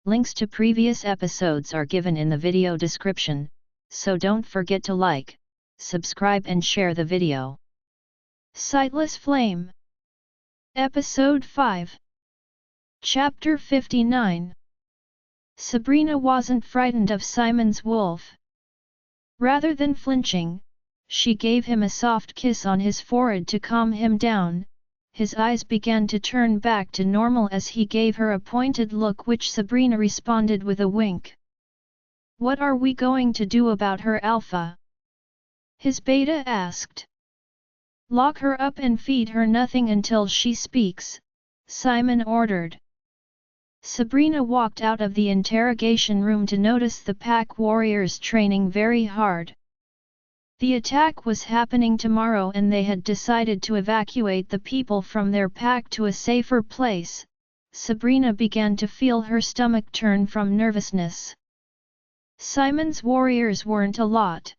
Links to previous episodes are given in the video description, so don't forget to like, subscribe and share the video. Sightless Flame. Episode 5. Chapter 59. Sabrina wasn't frightened of Simon's wolf. Rather than flinching, she gave him a soft kiss on his forehead to calm him down. His eyes began to turn back to normal as he gave her a pointed look, which Sabrina responded with a wink. "What are we going to do about her, Alpha?" his beta asked. "Lock her up and feed her nothing until she speaks," Simon ordered. Sabrina walked out of the interrogation room to notice the pack warriors training very hard. The attack was happening tomorrow and they had decided to evacuate the people from their pack to a safer place. Sabrina began to feel her stomach turn from nervousness. Simon's warriors weren't a lot.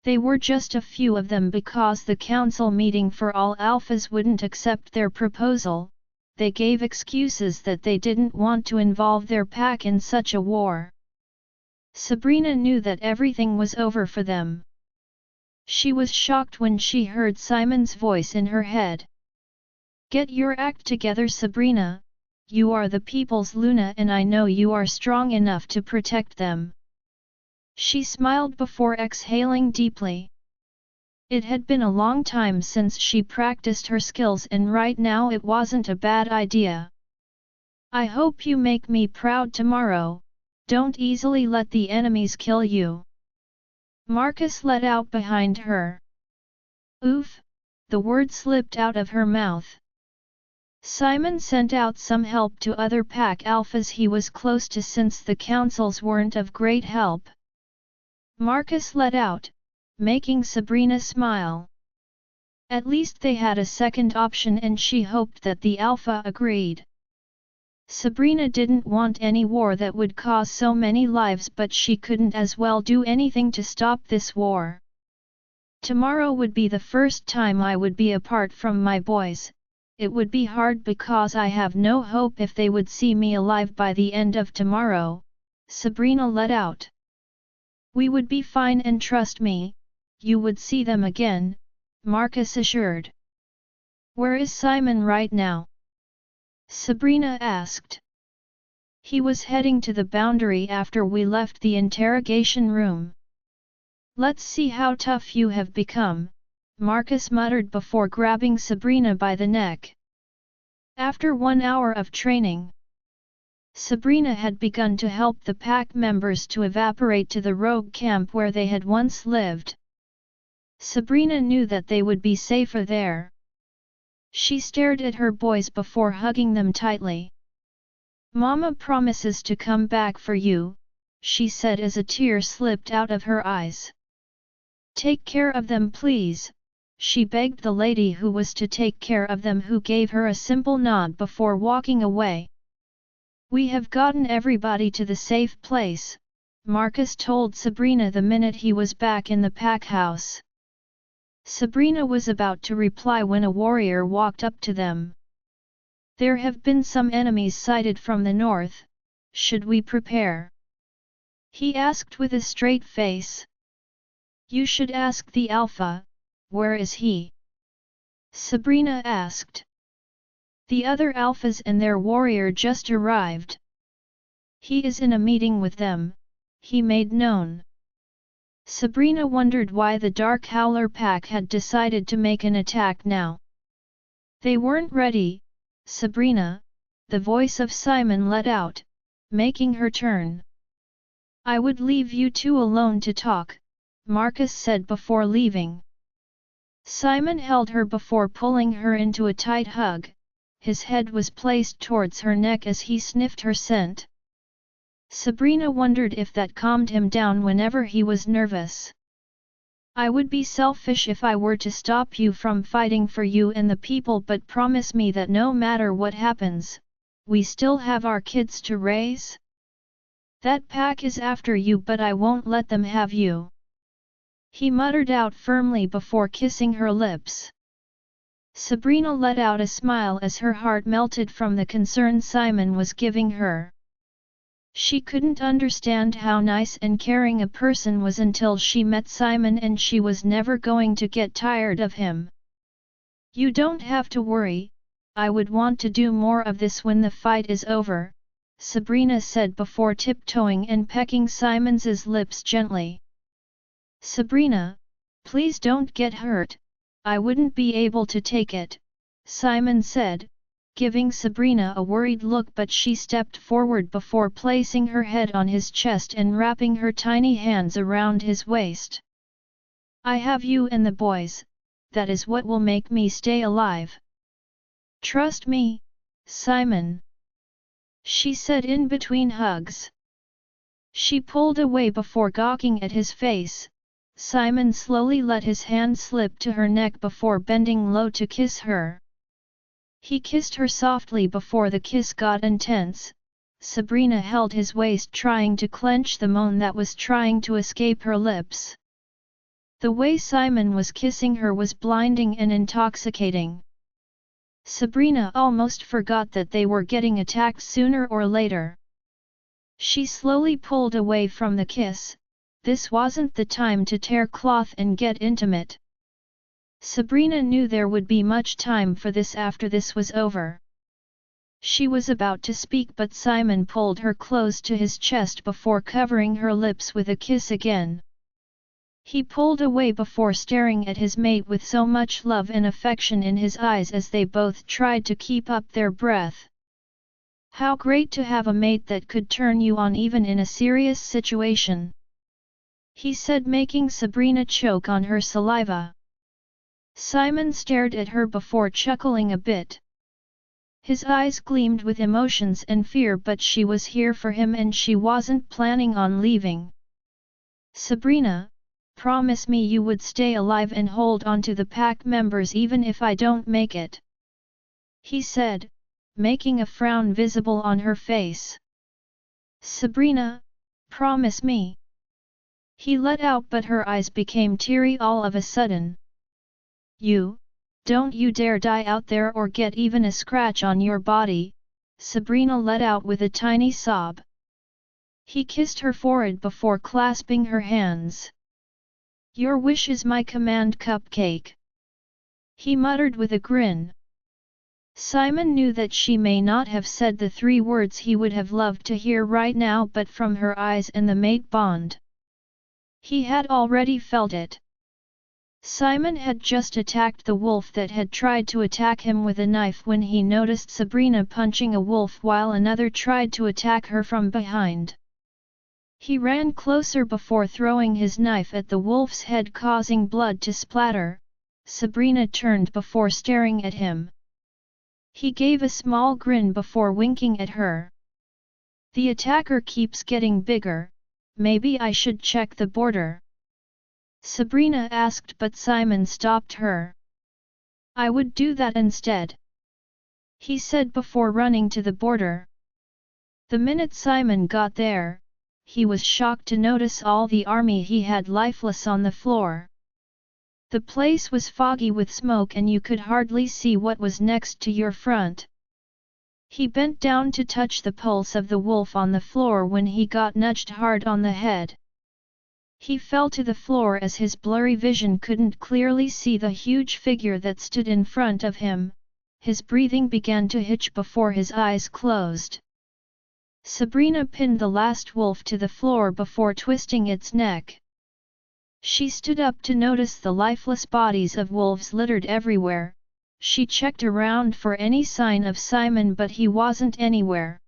They were just a few of them because the council meeting for all alphas wouldn't accept their proposal. They gave excuses that they didn't want to involve their pack in such a war. Sabrina knew that everything was over for them. She was shocked when she heard Simon's voice in her head. "Get your act together, Sabrina. You are the people's Luna and I know you are strong enough to protect them." She smiled before exhaling deeply. It had been a long time since she practiced her skills and right now it wasn't a bad idea. "I hope you make me proud tomorrow. Don't easily let the enemies kill you." Marcus let out behind her. "Oof," the word slipped out of her mouth. Simon sent out some help to other pack alphas he was close to since the councils weren't of great help. Marcus let out, making Sabrina smile. At least they had a second option and she hoped that the Alpha agreed. Sabrina didn't want any war that would cause so many lives, but she couldn't as well do anything to stop this war. "Tomorrow would be the first time I would be apart from my boys. It would be hard because I have no hope if they would see me alive by the end of tomorrow," Sabrina let out. "We would be fine and trust me, you would see them again," Marcus assured. "Where is Simon right now?" Sabrina asked. "He was heading to the boundary after we left the interrogation room." "Let's see how tough you have become," Marcus muttered before grabbing Sabrina by the neck. After 1 hour of training, Sabrina had begun to help the pack members to evaporate to the rogue camp where they had once lived. Sabrina knew that they would be safer there. She stared at her boys before hugging them tightly. "Mama promises to come back for you," she said as a tear slipped out of her eyes. "Take care of them please," she begged the lady who was to take care of them, who gave her a simple nod before walking away. "We have gotten everybody to the safe place," Marcus told Sabrina the minute he was back in the pack house. Sabrina was about to reply when a warrior walked up to them. "There have been some enemies sighted from the north. Should we prepare?" he asked with a straight face. "You should ask the Alpha. Where is he?" Sabrina asked. "The other Alphas and their warrior just arrived. He is in a meeting with them," he made known. Sabrina wondered why the Dark Howler pack had decided to make an attack now. "They weren't ready, Sabrina," the voice of Simon let out, making her turn. "I would leave you two alone to talk," Marcus said before leaving. Simon held her before pulling her into a tight hug. His head was placed towards her neck as he sniffed her scent. Sabrina wondered if that calmed him down whenever he was nervous. "I would be selfish if I were to stop you from fighting for you and the people, but promise me that no matter what happens, we still have our kids to raise? That pack is after you but I won't let them have you," he muttered out firmly before kissing her lips. Sabrina let out a smile as her heart melted from the concern Simon was giving her. She couldn't understand how nice and caring a person was until she met Simon, and she was never going to get tired of him. You don't have to worry, I would want to do more of this when the fight is over, Sabrina said before tiptoeing and pecking Simon's lips gently. Sabrina, please don't get hurt, I wouldn't be able to take it, Simon said, giving Sabrina a worried look, but she stepped forward before placing her head on his chest and wrapping her tiny hands around his waist. I have you and the boys, that is what will make me stay alive. Trust me, Simon, she said in between hugs. She pulled away before gawking at his face. Simon slowly let his hand slip to her neck before bending low to kiss her. He kissed her softly before the kiss got intense. Sabrina held his waist, trying to clench the moan that was trying to escape her lips. The way Simon was kissing her was blinding and intoxicating. Sabrina almost forgot that they were getting attacked sooner or later. She slowly pulled away from the kiss. This wasn't the time to tear cloth and get intimate. Sabrina knew there would be much time for this after this was over. She was about to speak, but Simon pulled her close to his chest before covering her lips with a kiss again. He pulled away before staring at his mate with so much love and affection in his eyes as they both tried to keep up their breath. How great to have a mate that could turn you on even in a serious situation, he said, making Sabrina choke on her saliva. Simon stared at her before chuckling a bit. His eyes gleamed with emotions and fear, but she was here for him and she wasn't planning on leaving. Sabrina, promise me you would stay alive and hold on to the pack members even if I don't make it, he said, making a frown visible on her face. Sabrina, promise me, he let out, but her eyes became teary all of a sudden. Don't you dare die out there or get even a scratch on your body, Sabrina let out with a tiny sob. He kissed her forehead before clasping her hands. Your wish is my command, cupcake, he muttered with a grin. Simon knew that she may not have said the 3 words he would have loved to hear right now, but from her eyes and the mate bond, he had already felt it. Simon had just attacked the wolf that had tried to attack him with a knife when he noticed Sabrina punching a wolf while another tried to attack her from behind. He ran closer before throwing his knife at the wolf's head, causing blood to splatter. Sabrina turned before staring at him. He gave a small grin before winking at her. The attacker keeps getting bigger, maybe I should check the border, Sabrina asked, but Simon stopped her. I would do that instead, he said before running to the border. The minute Simon got there, he was shocked to notice all the army he had lifeless on the floor. The place was foggy with smoke and you could hardly see what was next to your front. He bent down to touch the pulse of the wolf on the floor when he got nudged hard on the head. He fell to the floor as his blurry vision couldn't clearly see the huge figure that stood in front of him. His breathing began to hitch before his eyes closed. Sabrina pinned the last wolf to the floor before twisting its neck. She stood up to notice the lifeless bodies of wolves littered everywhere. She checked around for any sign of Simon, but he wasn't anywhere.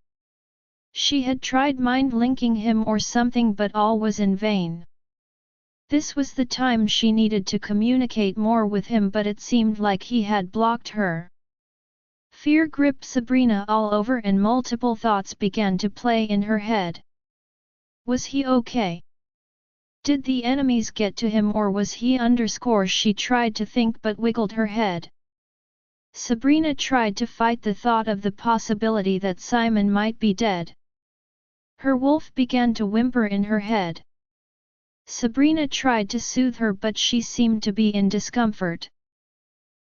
She had tried mind-linking him or something, but all was in vain. This was the time she needed to communicate more with him, but it seemed like he had blocked her. Fear gripped Sabrina all over and multiple thoughts began to play in her head. Was he okay? Did the enemies get to him or was he She tried to think but wiggled her head. Sabrina tried to fight the thought of the possibility that Simon might be dead. Her wolf began to whimper in her head. Sabrina tried to soothe her, but she seemed to be in discomfort.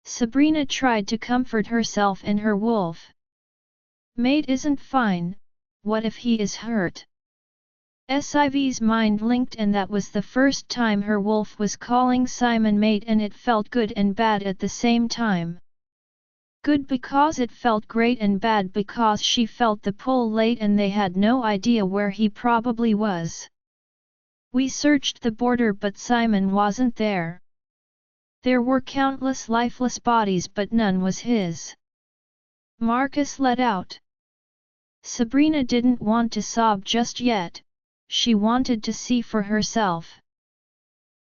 Sabrina tried to comfort herself and her wolf. Mate isn't fine, what if he is hurt? Siv's mind linked, and that was the first time her wolf was calling Simon mate, and it felt good and bad at the same time. Good because it felt great, and bad because she felt the pull late and they had no idea where he probably was. We searched the border but Simon wasn't there. There were countless lifeless bodies but none was his. Marcus let out. Sabrina didn't want to sob just yet, she wanted to see for herself.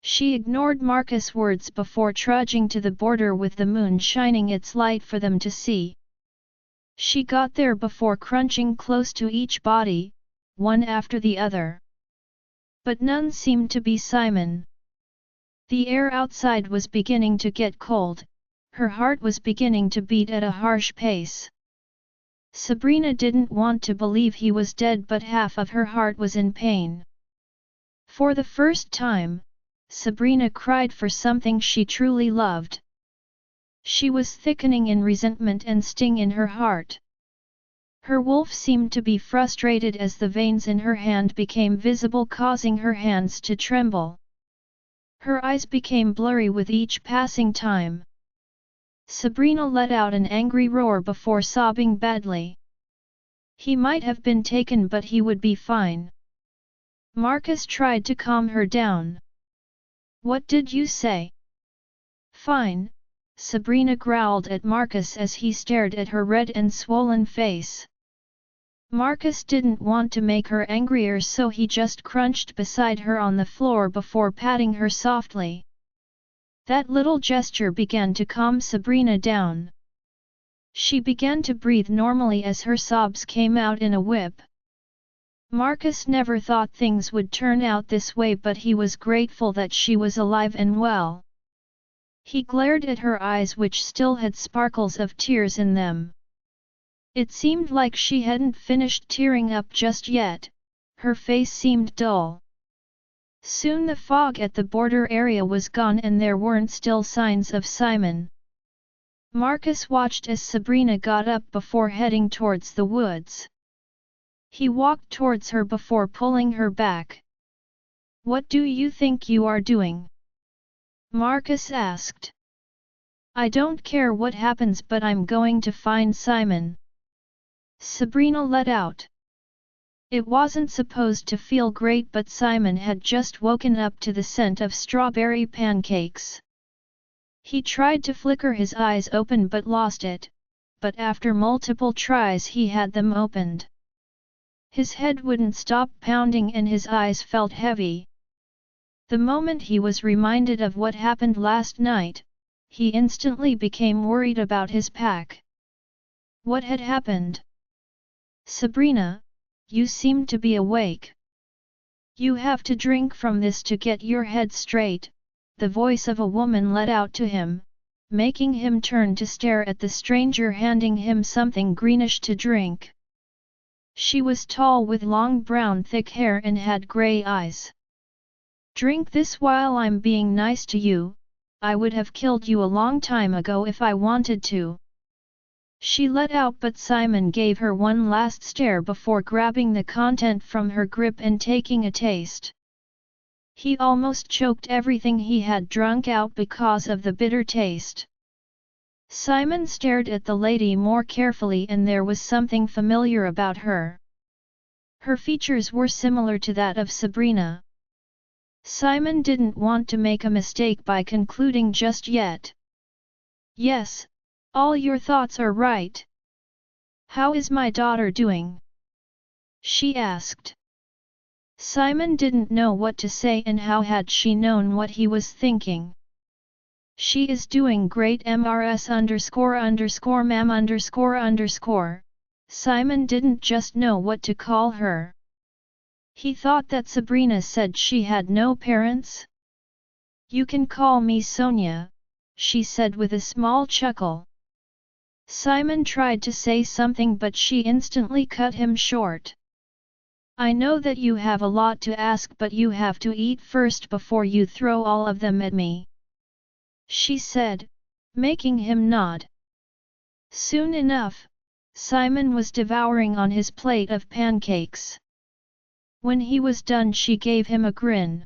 She ignored Marcus' words before trudging to the border with the moon shining its light for them to see. She got there before crunching close to each body, one after the other. But none seemed to be Simon. The air outside was beginning to get cold, her heart was beginning to beat at a harsh pace. Sabrina didn't want to believe he was dead, but half of her heart was in pain. For the first time, Sabrina cried for something she truly loved. She was thickening in resentment and sting in her heart. Her wolf seemed to be frustrated as the veins in her hand became visible, causing her hands to tremble. Her eyes became blurry with each passing time. Sabrina let out an angry roar before sobbing badly. He might have been taken, but he would be fine. Marcus tried to calm her down. What did you say? Fine, Sabrina growled at Marcus as he stared at her red and swollen face. Marcus didn't want to make her angrier, so he just crunched beside her on the floor before patting her softly. That little gesture began to calm Sabrina down. She began to breathe normally as her sobs came out in a whip. Marcus never thought things would turn out this way, but he was grateful that she was alive and well. He glared at her eyes, which still had sparkles of tears in them. It seemed like she hadn't finished tearing up just yet, her face seemed dull. Soon the fog at the border area was gone and there weren't still signs of Simon. Marcus watched as Sabrina got up before heading towards the woods. He walked towards her before pulling her back. What do you think you are doing? Marcus asked. I don't care what happens, but I'm going to find Simon. Sabrina let out. It wasn't supposed to feel great, but Simon had just woken up to the scent of strawberry pancakes. He tried to flicker his eyes open but lost it, but after multiple tries he had them opened. His head wouldn't stop pounding and his eyes felt heavy. The moment he was reminded of what happened last night, he instantly became worried about his pack. What had happened? Sabrina, you seem to be awake. You have to drink from this to get your head straight, the voice of a woman let out to him, making him turn to stare at the stranger handing him something greenish to drink. She was tall with long brown thick hair and had grey eyes. Drink this while I'm being nice to you, I would have killed you a long time ago if I wanted to. She let out, but Simon gave her one last stare before grabbing the content from her grip and taking a taste. He almost choked everything he had drunk out because of the bitter taste. Simon stared at the lady more carefully, and there was something familiar about her. Her features were similar to that of Sabrina. Simon didn't want to make a mistake by concluding just yet. Yes, all your thoughts are right. How is my daughter doing? She asked. Simon didn't know what to say, and how had she known what he was thinking? She is doing great, Mrs__mam__. Simon didn't just know what to call her. He thought that Sabrina said she had no parents. You can call me Sonia, she said with a small chuckle. Simon tried to say something, but she instantly cut him short. I know that you have a lot to ask, but you have to eat first before you throw all of them at me, she said, making him nod. Soon enough, Simon was devouring on his plate of pancakes. When he was done, she gave him a grin.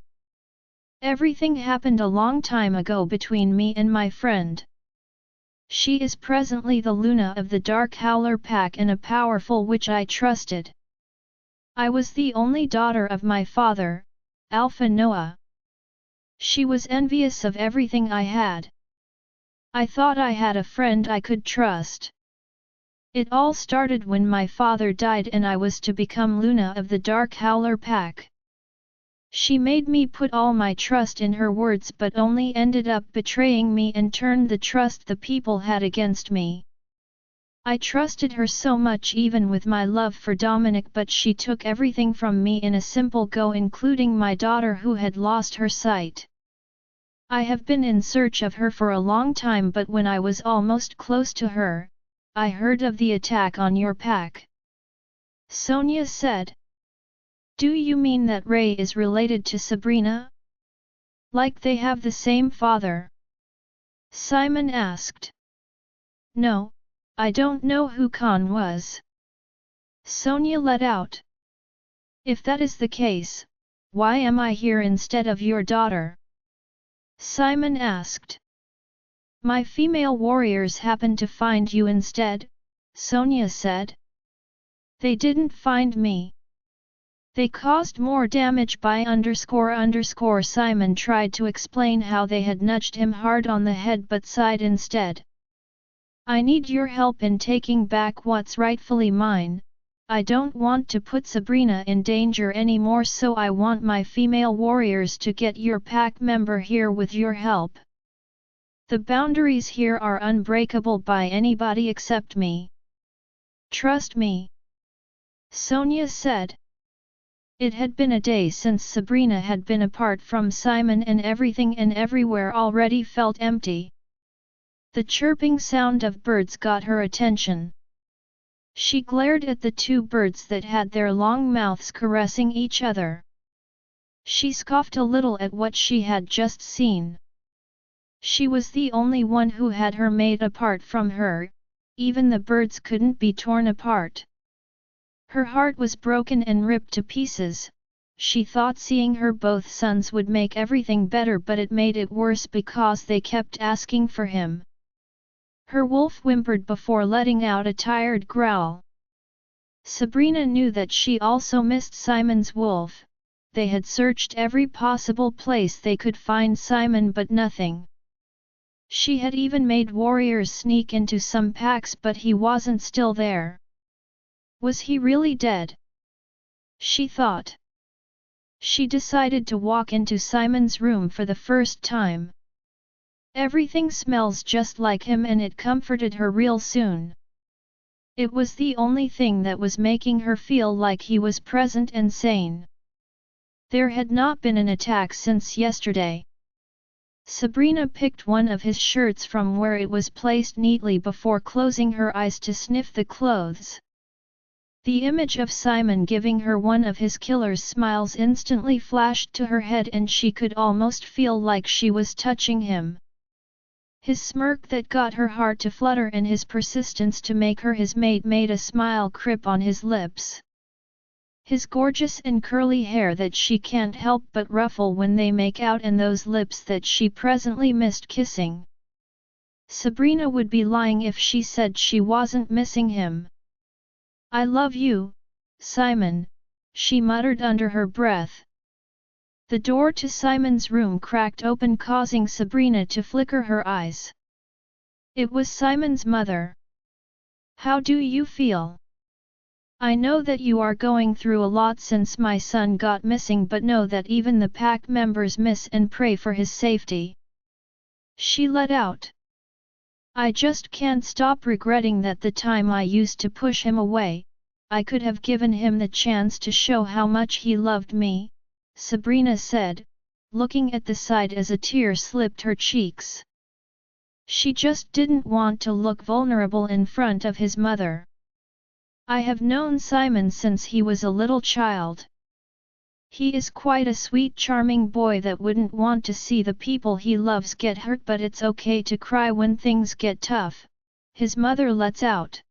Everything happened a long time ago between me and my friend. She is presently the Luna of the Dark Howler Pack and a powerful witch I trusted. I was the only daughter of my father, Alpha Noah. She was envious of everything I had. I thought I had a friend I could trust. It all started when my father died and I was to become Luna of the Dark Howler Pack. She made me put all my trust in her words but only ended up betraying me and turned the trust the people had against me. I trusted her so much even with my love for Dominic, but she took everything from me in a simple go, including my daughter who had lost her sight. I have been in search of her for a long time, but when I was almost close to her, I heard of the attack on your pack. Sonia said. Do you mean that Ray is related to Sabrina? Like they have the same father? Simon asked. No, I don't know who Khan was. Sonia let out. If that is the case, why am I here instead of your daughter? Simon asked. My female warriors happened to find you instead, Sonia said. They didn't find me. They caused more damage by __. Simon tried to explain how they had nudged him hard on the head but sighed instead. I need your help in taking back what's rightfully mine. I don't want to put Sabrina in danger anymore, so I want my female warriors to get your pack member here with your help. The boundaries here are unbreakable by anybody except me. Trust me. Sonia said. It had been a day since Sabrina had been apart from Simon and everything and everywhere already felt empty. The chirping sound of birds got her attention. She glared at the two birds that had their long mouths caressing each other. She scoffed a little at what she had just seen. She was the only one who had her mate apart from her, even the birds couldn't be torn apart. Her heart was broken and ripped to pieces. She thought seeing her both sons would make everything better, but it made it worse because they kept asking for him. Her wolf whimpered before letting out a tired growl. Sabrina knew that she also missed Simon's wolf. They had searched every possible place they could find Simon but nothing. She had even made warriors sneak into some packs, but he wasn't still there. Was he really dead? She thought. She decided to walk into Simon's room for the first time. Everything smells just like him and it comforted her real soon. It was the only thing that was making her feel like he was present and sane. There had not been an attack since yesterday. Sabrina picked one of his shirts from where it was placed neatly before closing her eyes to sniff the clothes. The image of Simon giving her one of his killer's smiles instantly flashed to her head and she could almost feel like she was touching him. His smirk that got her heart to flutter and his persistence to make her his mate made a smile creep on his lips. His gorgeous and curly hair that she can't help but ruffle when they make out and those lips that she presently missed kissing. Sabrina would be lying if she said she wasn't missing him. I love you, Simon, she muttered under her breath. The door to Simon's room cracked open, causing Sabrina to flicker her eyes. It was Simon's mother. How do you feel? I know that you are going through a lot since my son got missing, but know that even the pack members miss and pray for his safety. She let out. I just can't stop regretting that the time I used to push him away, I could have given him the chance to show how much he loved me, Sabrina said, looking at the side as a tear slipped her cheeks. She just didn't want to look vulnerable in front of his mother. I have known Simon since he was a little child. He is quite a sweet, charming boy that wouldn't want to see the people he loves get hurt, but it's okay to cry when things get tough, his mother lets out.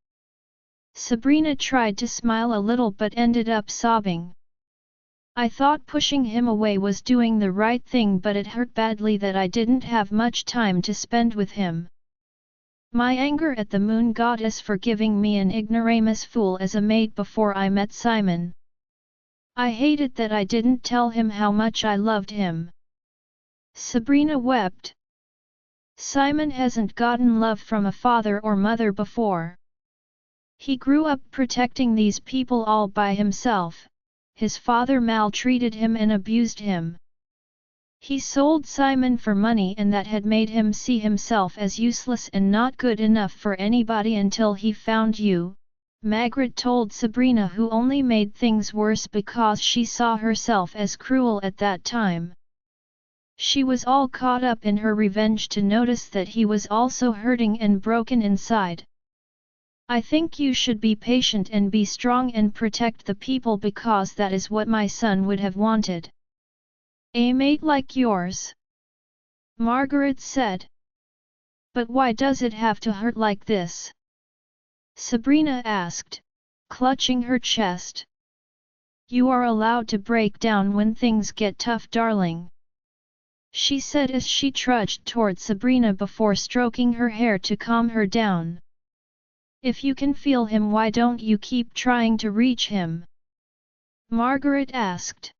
Sabrina tried to smile a little but ended up sobbing. I thought pushing him away was doing the right thing, but it hurt badly that I didn't have much time to spend with him. My anger at the moon goddess for giving me an ignoramus fool as a mate before I met Simon. I hated that I didn't tell him how much I loved him. Sabrina wept. Simon hasn't gotten love from a father or mother before. He grew up protecting these people all by himself. His father maltreated him and abused him. He sold Simon for money, and that had made him see himself as useless and not good enough for anybody until he found you, Margaret told Sabrina, who only made things worse because she saw herself as cruel at that time. She was all caught up in her revenge to notice that he was also hurting and broken inside. I think you should be patient and be strong and protect the people, because that is what my son would have wanted. A mate like yours? Margaret said. But why does it have to hurt like this? Sabrina asked, clutching her chest. You are allowed to break down when things get tough, darling, she said as she trudged toward Sabrina before stroking her hair to calm her down. If you can feel him, why don't you keep trying to reach him? Margaret asked.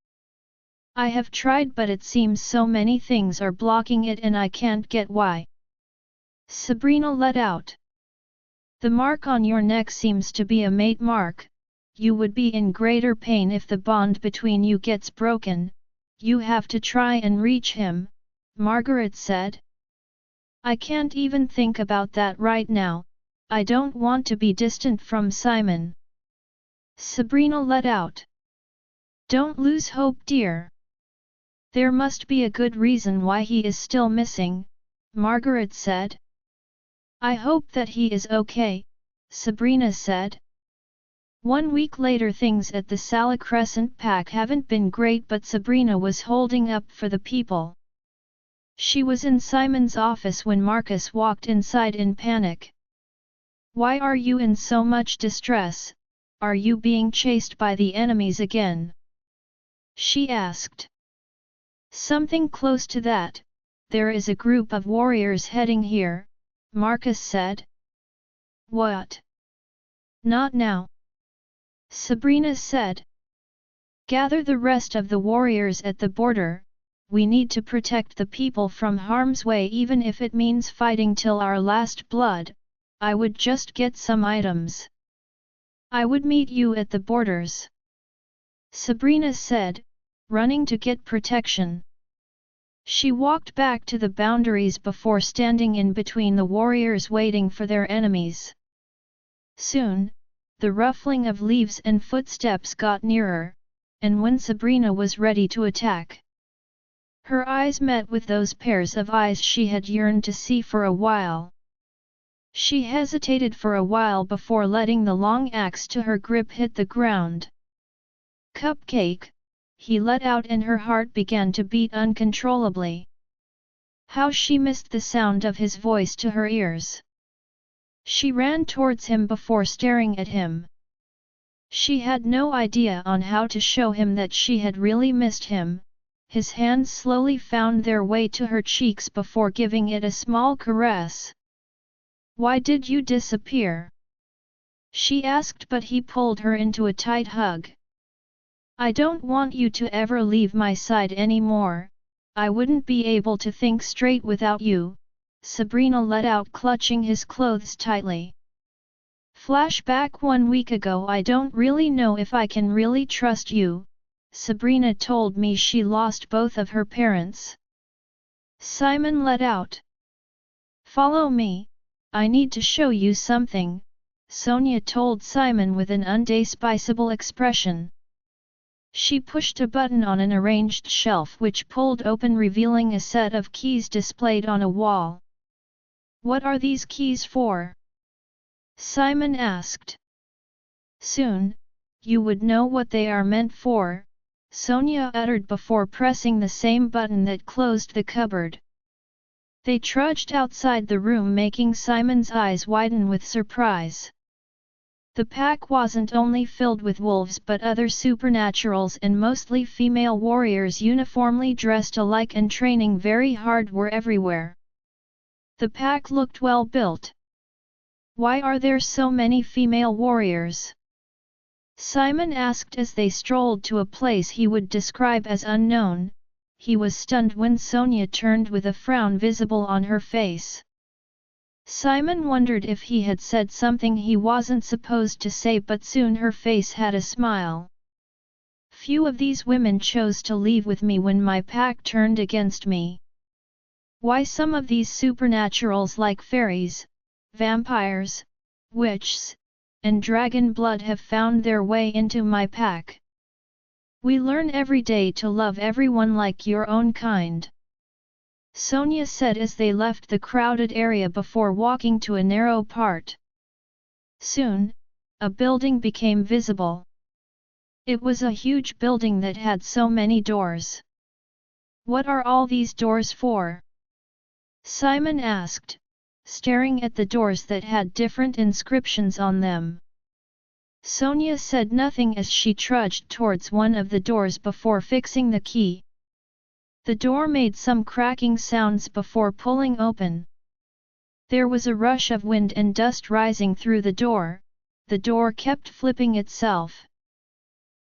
I have tried, but it seems so many things are blocking it and I can't get why. Sabrina let out. The mark on your neck seems to be a mate mark. You would be in greater pain if the bond between you gets broken. You have to try and reach him, Margaret said. I can't even think about that right now. I don't want to be distant from Simon. Sabrina let out. Don't lose hope, dear. There must be a good reason why he is still missing, Margaret said. I hope that he is okay, Sabrina said. 1 week later, things at the Sala Crescent Pack haven't been great, but Sabrina was holding up for the people. She was in Simon's office when Marcus walked inside in panic. Why are you in so much distress? Are you being chased by the enemies again? She asked. Something close to that. There is a group of warriors heading here, Marcus said. What? Not now, Sabrina said. Gather the rest of the warriors at the border. We need to protect the people from harm's way, even if it means fighting till our last blood. I would just get some items. I would meet you at the borders, Sabrina said, running to get protection. She walked back to the boundaries before standing in between the warriors waiting for their enemies. Soon, the ruffling of leaves and footsteps got nearer, and when Sabrina was ready to attack, her eyes met with those pairs of eyes she had yearned to see for a while. She hesitated for a while before letting the long axe to her grip hit the ground. Cupcake, he let out, and her heart began to beat uncontrollably. How she missed the sound of his voice to her ears. She ran towards him before staring at him. She had no idea on how to show him that she had really missed him. His hands slowly found their way to her cheeks before giving it a small caress. Why did you disappear? She asked, but he pulled her into a tight hug. I don't want you to ever leave my side anymore. I wouldn't be able to think straight without you, Sabrina let out, clutching his clothes tightly. Flashback 1 week ago. I don't really know if I can really trust you. Sabrina told me she lost both of her parents. Simon let out. Follow me. I need to show you something, Sonia told Simon with an undespisable expression. She pushed a button on an arranged shelf which pulled open, revealing a set of keys displayed on a wall. What are these keys for? Simon asked. Soon, you would know what they are meant for, Sonia uttered before pressing the same button that closed the cupboard. They trudged outside the room, making Simon's eyes widen with surprise. The pack wasn't only filled with wolves but other supernaturals, and mostly female warriors uniformly dressed alike and training very hard were everywhere. The pack looked well built. Why are there so many female warriors? Simon asked as they strolled to a place he would describe as unknown. He was stunned when Sonia turned with a frown visible on her face. Simon wondered if he had said something he wasn't supposed to say, but soon her face had a smile. Few of these women chose to leave with me when my pack turned against me. Why some of these supernaturals like fairies, vampires, witches, and dragon blood have found their way into my pack. We learn every day to love everyone like your own kind. Sonia said as they left the crowded area before walking to a narrow part. Soon, a building became visible. It was a huge building that had so many doors. What are all these doors for? Simon asked, staring at the doors that had different inscriptions on them. Sonia said nothing as she trudged towards one of the doors before fixing the key. The door made some cracking sounds before pulling open. There was a rush of wind and dust rising through the door kept flipping itself.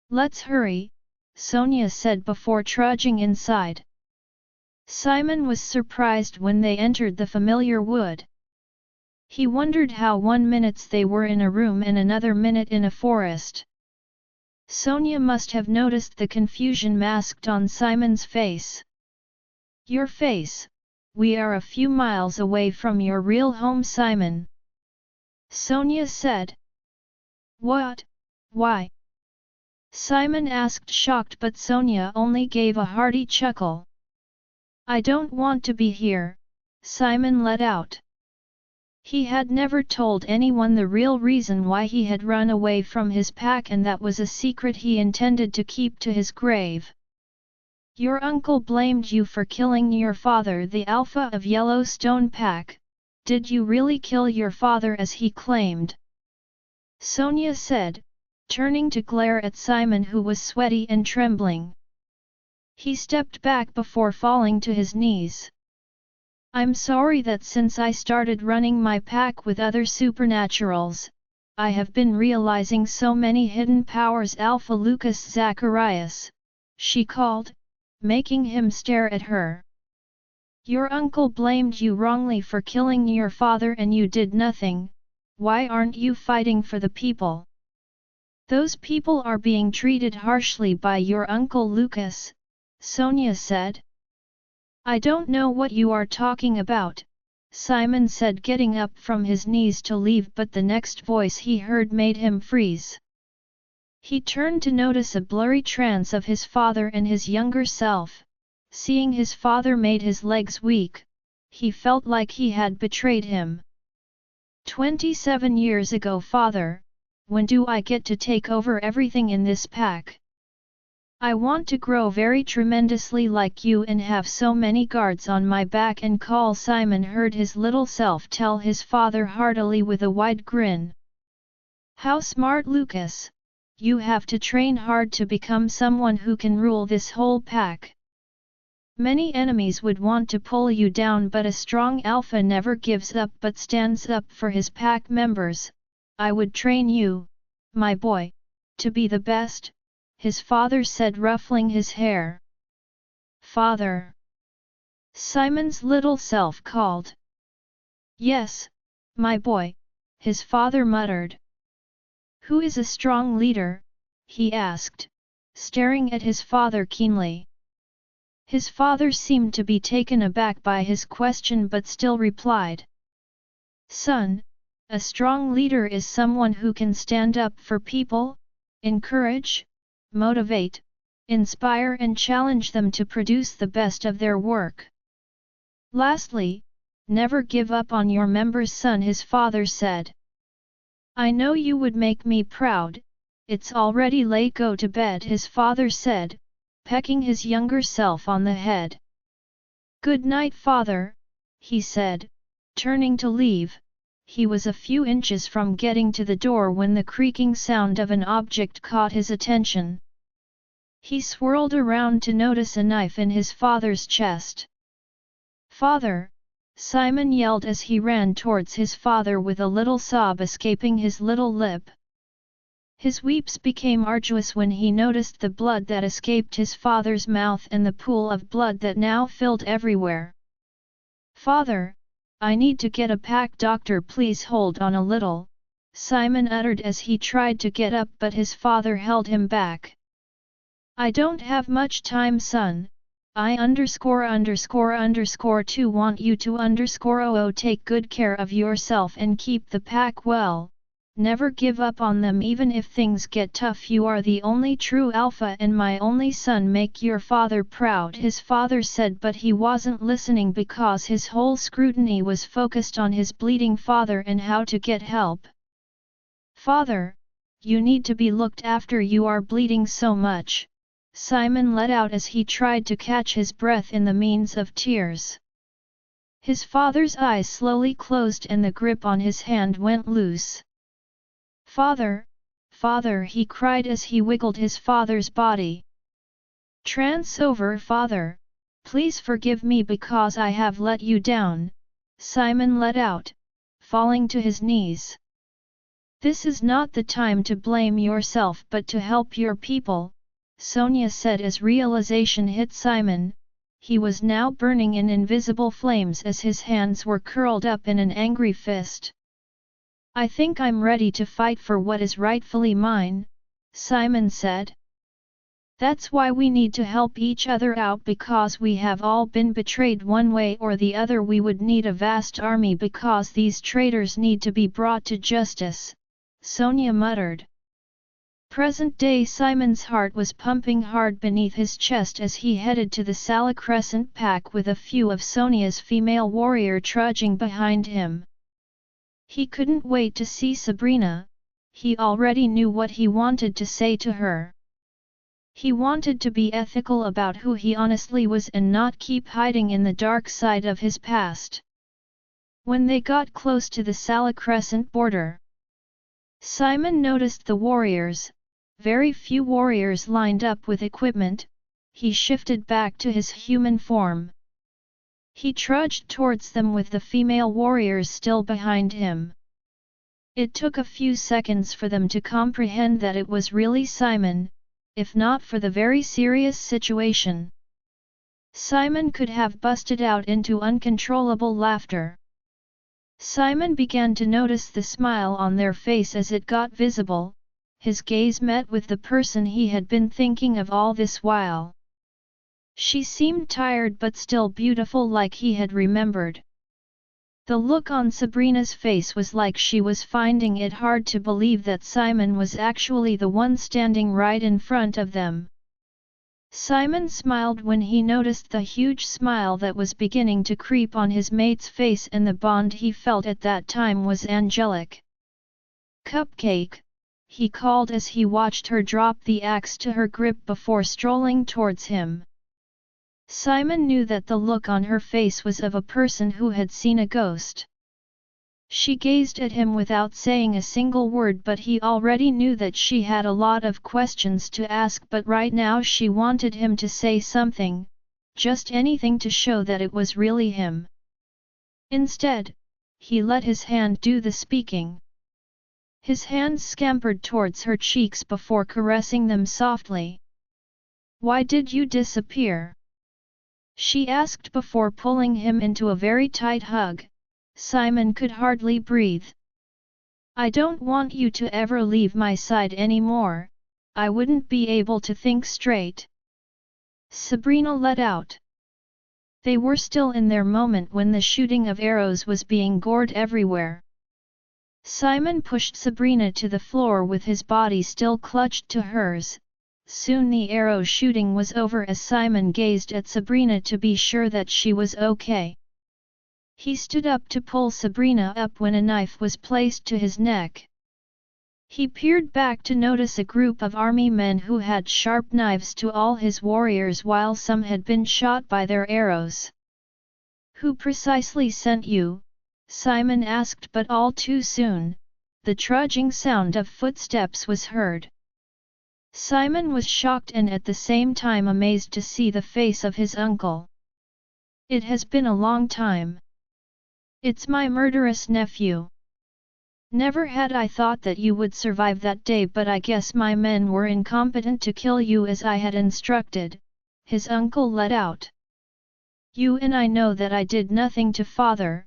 Let's hurry, Sonia said before trudging inside. Simon was surprised when they entered the familiar wood. He wondered how 1 minute they were in a room and another minute in a forest. Sonia must have noticed the confusion masked on Simon's face. Your face, we are a few miles away from your real home, Simon. Sonia said. What? Why? Simon asked, shocked, but Sonia only gave a hearty chuckle. I don't want to be here, Simon let out. He had never told anyone the real reason why he had run away from his pack, and that was a secret he intended to keep to his grave. Your uncle blamed you for killing your father, the alpha of Yellowstone Pack. Did you really kill your father as he claimed? Sonia said, turning to glare at Simon, who was sweaty and trembling. He stepped back before falling to his knees. I'm sorry that since I started running my pack with other supernaturals, I have been realizing so many hidden powers. Alpha Lucas Zacharias, she called, making him stare at her. Your uncle blamed you wrongly for killing your father and you did nothing. Why aren't you fighting for the people? Those people are being treated harshly by your uncle Lucas, Sonia said. I don't know what you are talking about, Simon said, getting up from his knees to leave, but the next voice he heard made him freeze. He turned to notice a blurry trance of his father and his younger self. Seeing his father made his legs weak. He felt like he had betrayed him. 27 years ago, father, when do I get to take over everything in this pack? I want to grow very tremendously like you and have so many guards on my back and call. Simon heard his little self tell his father heartily with a wide grin. How smart, Lucas! You have to train hard to become someone who can rule this whole pack. Many enemies would want to pull you down, but a strong alpha never gives up but stands up for his pack members. I would train you, my boy, to be the best, his father said, ruffling his hair. Father! Simon's little self called. Yes, my boy, his father muttered. Who is a strong leader? He asked, staring at his father keenly. His father seemed to be taken aback by his question but still replied. Son, a strong leader is someone who can stand up for people, encourage, motivate, inspire and challenge them to produce the best of their work. Lastly, never give up on your members, son, his father said. I know you would make me proud. It's already late, go to bed, his father said, pecking his younger self on the head. Good night, father, he said, turning to leave. he was a few inches from getting to the door when the creaking sound of an object caught his attention. He swirled around to notice a knife in his father's chest. "Father!" Simon yelled as he ran towards his father with a little sob escaping his little lip. His weeps became arduous when he noticed the blood that escaped his father's mouth and the pool of blood that now filled everywhere. "Father, I need to get a pack doctor, please hold on a little," Simon uttered as he tried to get up, but his father held him back. "I don't have much time, son. I____2 want you to take good care of yourself and keep the pack well. Never give up on them even if things get tough. You are the only true alpha and my only son. Make your father proud," his father said, but he wasn't listening because his whole scrutiny was focused on his bleeding father and how to get help. "Father, you need to be looked after, you are bleeding so much," Simon let out as he tried to catch his breath in the means of tears. His father's eyes slowly closed and the grip on his hand went loose. "Father, father," he cried as he wiggled his father's body. "Trance over, father, please forgive me because I have let you down," Simon let out, falling to his knees. "This is not the time to blame yourself but to help your people," Sonia said as realization hit Simon. He was now burning in invisible flames as his hands were curled up in an angry fist. "I think I'm ready to fight for what is rightfully mine," Simon said. "That's why we need to help each other out, because we have all been betrayed one way or the other. We would need a vast army because these traitors need to be brought to justice," Sonia muttered. Present-day Simon's heart was pumping hard beneath his chest as he headed to the Sala Crescent pack with a few of Sonia's female warrior trudging behind him. He couldn't wait to see Sabrina. He already knew what he wanted to say to her. He wanted to be ethical about who he honestly was and not keep hiding in the dark side of his past. When they got close to the Sala Crescent border, Simon noticed the warriors. Very few warriors lined up with equipment. He shifted back to his human form. He trudged towards them with the female warriors still behind him. It took a few seconds for them to comprehend that it was really Simon, if not for the very serious situation. Simon could have busted out into uncontrollable laughter. Simon began to notice the smile on their face as it got visible. His gaze met with the person he had been thinking of all this while. She seemed tired but still beautiful, like he had remembered. The look on Sabrina's face was like she was finding it hard to believe that Simon was actually the one standing right in front of them. Simon smiled when he noticed the huge smile that was beginning to creep on his mate's face, and the bond he felt at that time was angelic. "Cupcake," he called as he watched her drop the axe to her grip before strolling towards him. Simon knew that the look on her face was of a person who had seen a ghost. She gazed at him without saying a single word, but he already knew that she had a lot of questions to ask, but right now she wanted him to say something, just anything to show that it was really him. Instead, he let his hand do the speaking. His hands scampered towards her cheeks before caressing them softly. "Why did you disappear?" she asked before pulling him into a very tight hug. Simon could hardly breathe. "I don't want you to ever leave my side anymore. I wouldn't be able to think straight," Sabrina let out. They were still in their moment when the shooting of arrows was being gored everywhere. Simon pushed Sabrina to the floor with his body still clutched to hers. Soon the arrow shooting was over as Simon gazed at Sabrina to be sure that she was okay. He stood up to pull Sabrina up when a knife was placed to his neck. He peered back to notice a group of army men who had sharp knives to all his warriors while some had been shot by their arrows. "Who precisely sent you?" Simon asked, but all too soon, the trudging sound of footsteps was heard. Simon was shocked and at the same time amazed to see the face of his uncle. It has been a long time. It's my murderous nephew. Never had I thought that you would survive that day, but I guess my men were incompetent to kill you as I had instructed, his uncle let out. You and I know that I did nothing to father,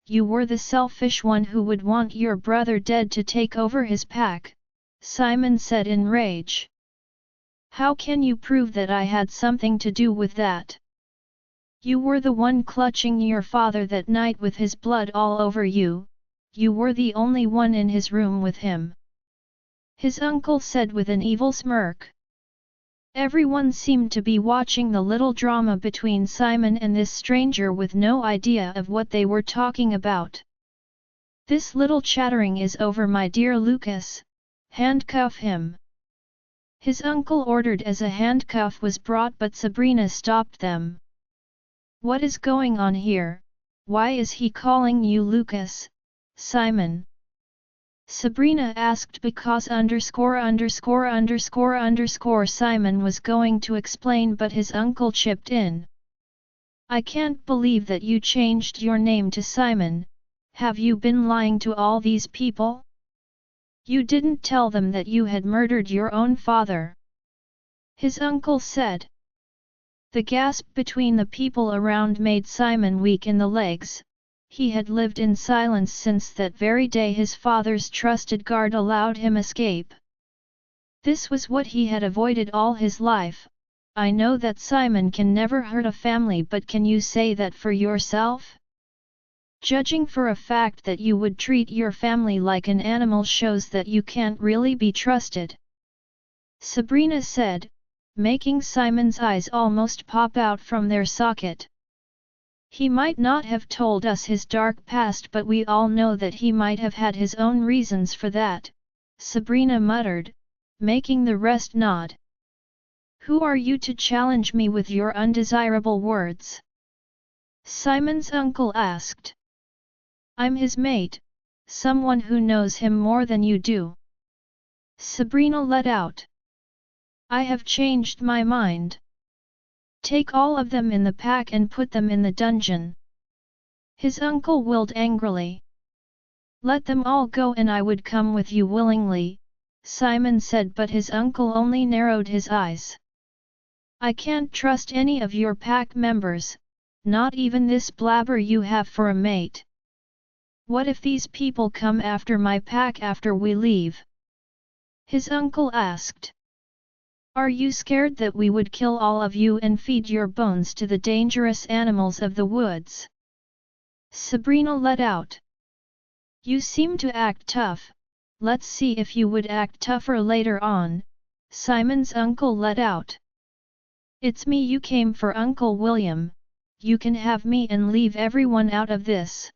you were the selfish one who would want your brother dead to take over his pack, Simon said in rage. How can you prove that I had something to do with that? You were the one clutching your father that night with his blood all over you, you were the only one in his room with him. His uncle said with an evil smirk. Everyone seemed to be watching the little drama between Simon and this stranger with no idea of what they were talking about. This little chattering is over, my dear Lucas, handcuff him. His uncle ordered as a handcuff was brought, but Sabrina stopped them. What is going on here? Why is he calling you Lucas, Simon? Sabrina asked because Simon was going to explain, but his uncle chipped in. I can't believe that you changed your name to Simon. Have you been lying to all these people? You didn't tell them that you had murdered your own father. His uncle said. The gasp between the people around made Simon weak in the legs. He had lived in silence since that very day his father's trusted guard allowed him escape. This was what he had avoided all his life. I know that Simon can never hurt a family, but can you say that for yourself? Judging for a fact that you would treat your family like an animal shows that you can't really be trusted. Sabrina said, making Simon's eyes almost pop out from their socket. He might not have told us his dark past, but we all know that he might have had his own reasons for that, Sabrina muttered, making the rest nod. Who are you to challenge me with your undesirable words? Simon's uncle asked. I'm his mate, someone who knows him more than you do. Sabrina let out. I have changed my mind. Take all of them in the pack and put them in the dungeon. His uncle willed angrily. Let them all go and I would come with you willingly, Simon said, but his uncle only narrowed his eyes. I can't trust any of your pack members, not even this blabber you have for a mate. What if these people come after my pack after we leave? His uncle asked. Are you scared that we would kill all of you and feed your bones to the dangerous animals of the woods? Sabrina let out. You seem to act tough, let's see if you would act tougher later on, Simon's uncle let out. It's me you came for, Uncle William, you can have me and leave everyone out of this.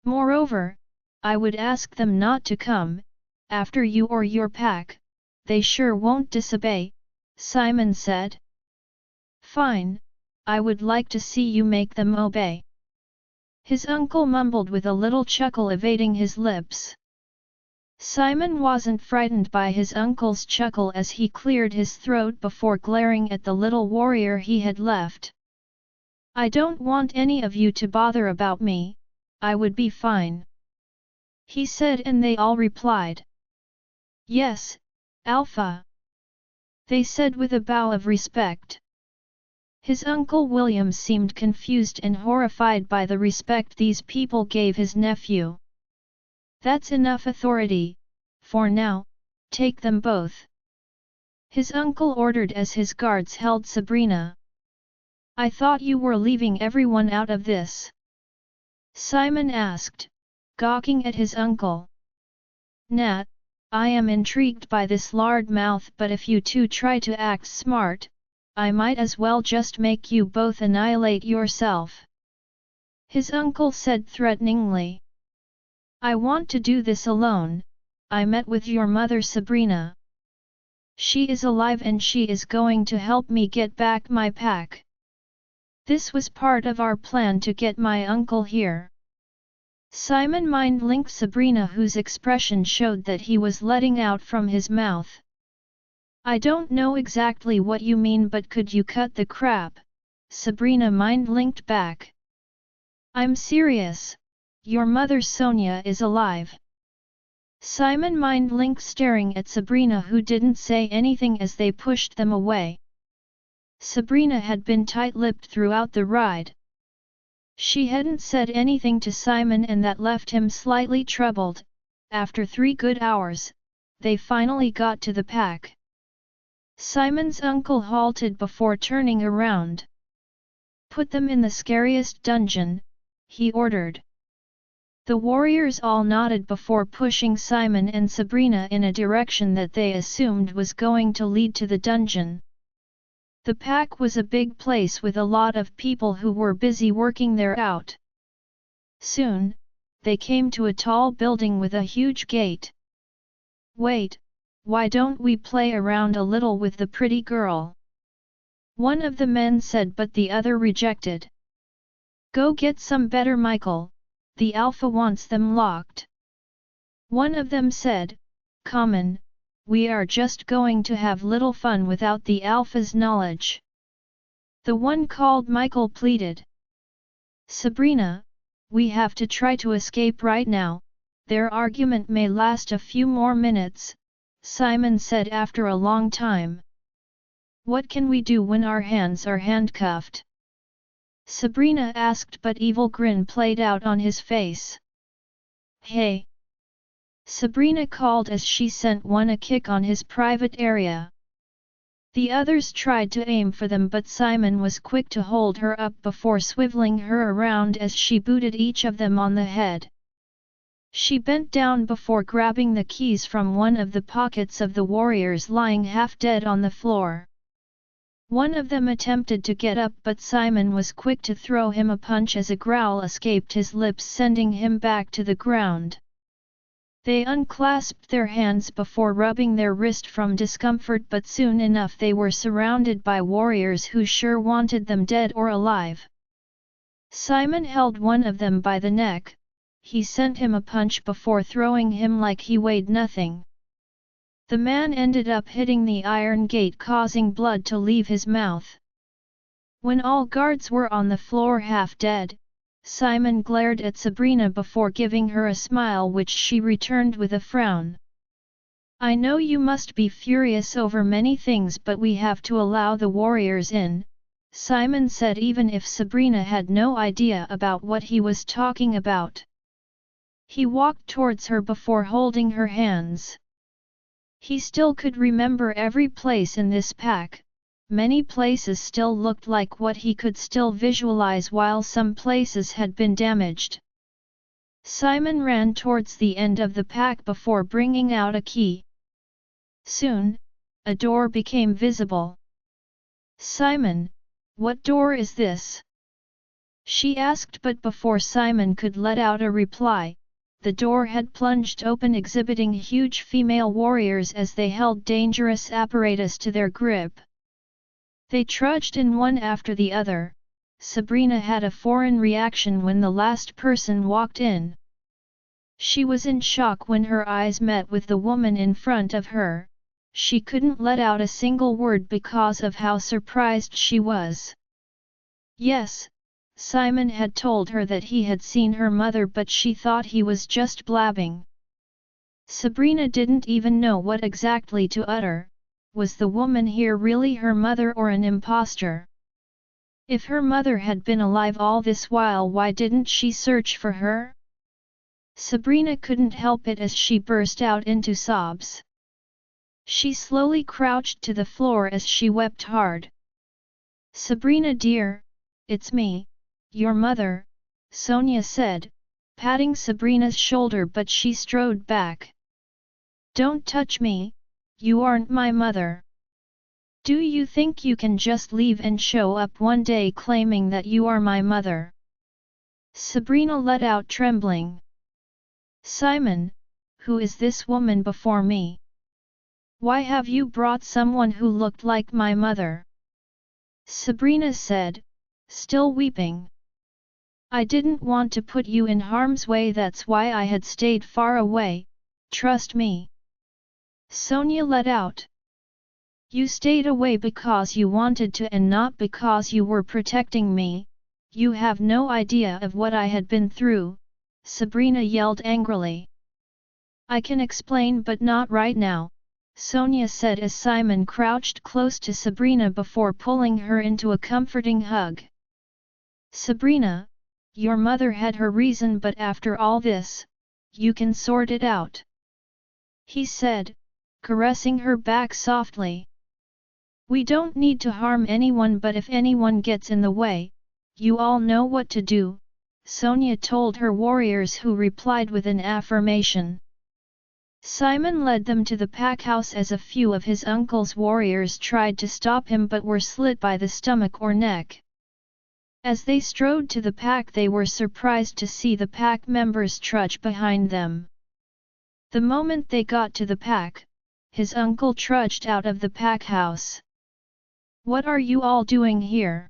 Moreover, I would ask them not to come after you or your pack. They sure won't disobey, Simon said. Fine, I would like to see you make them obey. His uncle mumbled with a little chuckle evading his lips. Simon wasn't frightened by his uncle's chuckle as he cleared his throat before glaring at the little warrior he had left. I don't want any of you to bother about me, I would be fine. He said, and they all replied. Yes, Alpha. They said with a bow of respect. His Uncle William seemed confused and horrified by the respect these people gave his nephew. That's enough authority, for now, take them both. His uncle ordered as his guards held Sabrina. I thought you were leaving everyone out of this. Simon asked, gawking at his uncle. Nat, I am intrigued by this lard mouth, but if you two try to act smart, I might as well just make you both annihilate yourself. His uncle said threateningly. I want to do this alone. I met with your mother Sabrina. She is alive and she is going to help me get back my pack. This was part of our plan to get my uncle here. Simon mind-linked Sabrina, whose expression showed that he was letting out from his mouth. I don't know exactly what you mean, but could you cut the crap? Sabrina mind-linked back. I'm serious. Your mother Sonia is alive. Simon mind-linked, staring at Sabrina, who didn't say anything as they pushed them away. Sabrina had been tight-lipped throughout the ride. She hadn't said anything to Simon, and that left him slightly troubled. After 3 good hours, they finally got to the pack. Simon's uncle halted before turning around. Put them in the scariest dungeon, he ordered. The warriors all nodded before pushing Simon and Sabrina in a direction that they assumed was going to lead to the dungeon. The pack was a big place with a lot of people who were busy working there out. Soon, they came to a tall building with a huge gate. Wait, why don't we play around a little with the pretty girl? One of the men said, but the other rejected. Go get some better, Michael, the Alpha wants them locked. One of them said, Common, we are just going to have little fun without the Alpha's knowledge. The one called Michael pleaded. Sabrina, we have to try to escape right now, their argument may last a few more minutes, Simon said after a long time. What can we do when our hands are handcuffed? Sabrina asked, but evil grin played out on his face. Hey! Sabrina called as she sent one a kick on his private area. The others tried to aim for them, but Simon was quick to hold her up before swiveling her around as she booted each of them on the head. She bent down before grabbing the keys from one of the pockets of the warriors lying half dead on the floor. One of them attempted to get up, but Simon was quick to throw him a punch as a growl escaped his lips, sending him back to the ground. They unclasped their hands before rubbing their wrist from discomfort, but soon enough they were surrounded by warriors who sure wanted them dead or alive. Simon held one of them by the neck. He sent him a punch before throwing him like he weighed nothing. The man ended up hitting the iron gate, causing blood to leave his mouth. When all guards were on the floor half dead, Simon glared at Sabrina before giving her a smile, which she returned with a frown. I know you must be furious over many things, but we have to allow the warriors in, Simon said, even if Sabrina had no idea about what he was talking about. He walked towards her before holding her hands. He still could remember every place in this pack. Many places still looked like what he could still visualize, while some places had been damaged. Simon ran towards the end of the pack before bringing out a key. Soon, a door became visible. Simon, what door is this? She asked, but before Simon could let out a reply, the door had plunged open, exhibiting huge female warriors as they held dangerous apparatus to their grip. They trudged in one after the other. Sabrina had a foreign reaction when the last person walked in. She was in shock when her eyes met with the woman in front of her. She couldn't let out a single word because of how surprised she was. Yes, Simon had told her that he had seen her mother, but she thought he was just blabbing. Sabrina didn't even know what exactly to utter. Was the woman here really her mother or an impostor? If her mother had been alive all this while, why didn't she search for her? Sabrina couldn't help it as she burst out into sobs. She slowly crouched to the floor as she wept hard. Sabrina dear, it's me, your mother, Sonia said, patting Sabrina's shoulder, but she strode back. Don't touch me. You aren't my mother. Do you think you can just leave and show up one day claiming that you are my mother? Sabrina let out, trembling. Simon, who is this woman before me? Why have you brought someone who looked like my mother? Sabrina said, still weeping. I didn't want to put you in harm's way, that's why I had stayed far away, trust me. Sonia let out. You stayed away because you wanted to and not because you were protecting me, you have no idea of what I had been through, Sabrina yelled angrily. I can explain but not right now, Sonia said as Simon crouched close to Sabrina before pulling her into a comforting hug. Sabrina, your mother had her reason, but after all this, you can sort it out, he said, caressing her back softly. We don't need to harm anyone, but if anyone gets in the way, you all know what to do, Sonia told her warriors, who replied with an affirmation. Simon led them to the pack house as a few of his uncle's warriors tried to stop him but were slit by the stomach or neck. As they strode to the pack, they were surprised to see the pack members trudge behind them. The moment they got to the pack, his uncle trudged out of the pack house. What are you all doing here?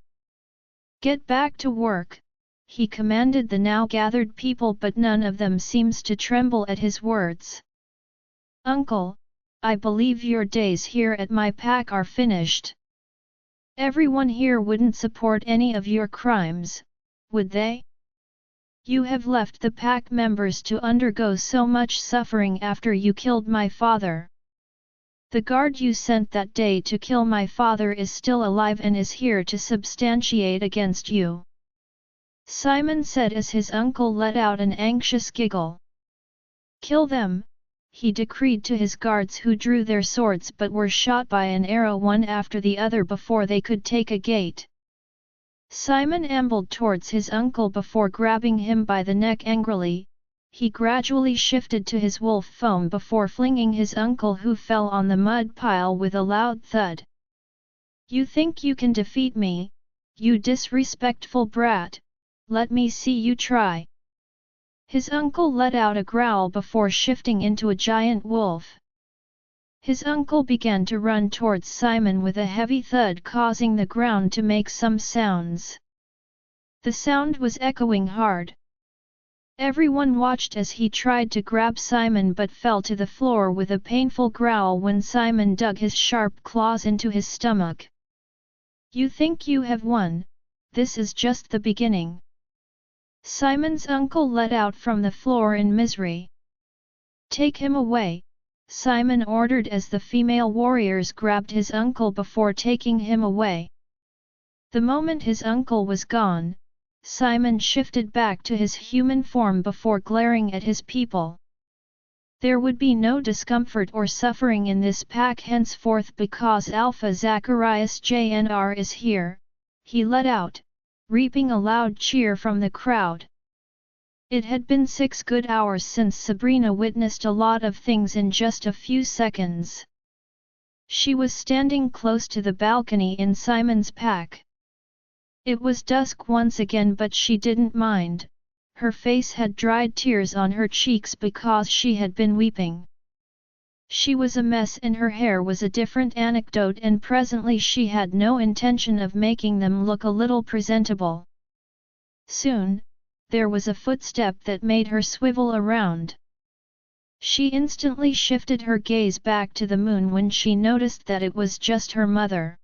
Get back to work, he commanded the now gathered people, but none of them seems to tremble at his words. Uncle, I believe your days here at my pack are finished. Everyone here wouldn't support any of your crimes, would they? You have left the pack members to undergo so much suffering after you killed my father. The guard you sent that day to kill my father is still alive and is here to substantiate against you, Simon said as his uncle let out an anxious giggle. Kill them, he decreed to his guards, who drew their swords but were shot by an arrow one after the other before they could take a gate. Simon ambled towards his uncle before grabbing him by the neck angrily. He gradually shifted to his wolf foam before flinging his uncle, who fell on the mud pile with a loud thud. You think you can defeat me, you disrespectful brat? Let me see you try. His uncle let out a growl before shifting into a giant wolf. His uncle began to run towards Simon with a heavy thud, causing the ground to make some sounds. The sound was echoing hard. Everyone watched as he tried to grab Simon but fell to the floor with a painful growl when Simon dug his sharp claws into his stomach. You think you have won? This is just the beginning. Simon's uncle let out from the floor in misery. Take him away, Simon ordered as the female warriors grabbed his uncle before taking him away. The moment his uncle was gone, Simon shifted back to his human form before glaring at his people. There would be no discomfort or suffering in this pack henceforth because Alpha Zacharias Jnr is here, he let out, reaping a loud cheer from the crowd. It had been 6 good hours since Sabrina witnessed a lot of things in just a few seconds. She was standing close to the balcony in Simon's pack. It was dusk once again, but she didn't mind. Her face had dried tears on her cheeks because she had been weeping. She was a mess and her hair was a different anecdote, and presently she had no intention of making them look a little presentable. Soon, there was a footstep that made her swivel around. She instantly shifted her gaze back to the moon when she noticed that it was just her mother.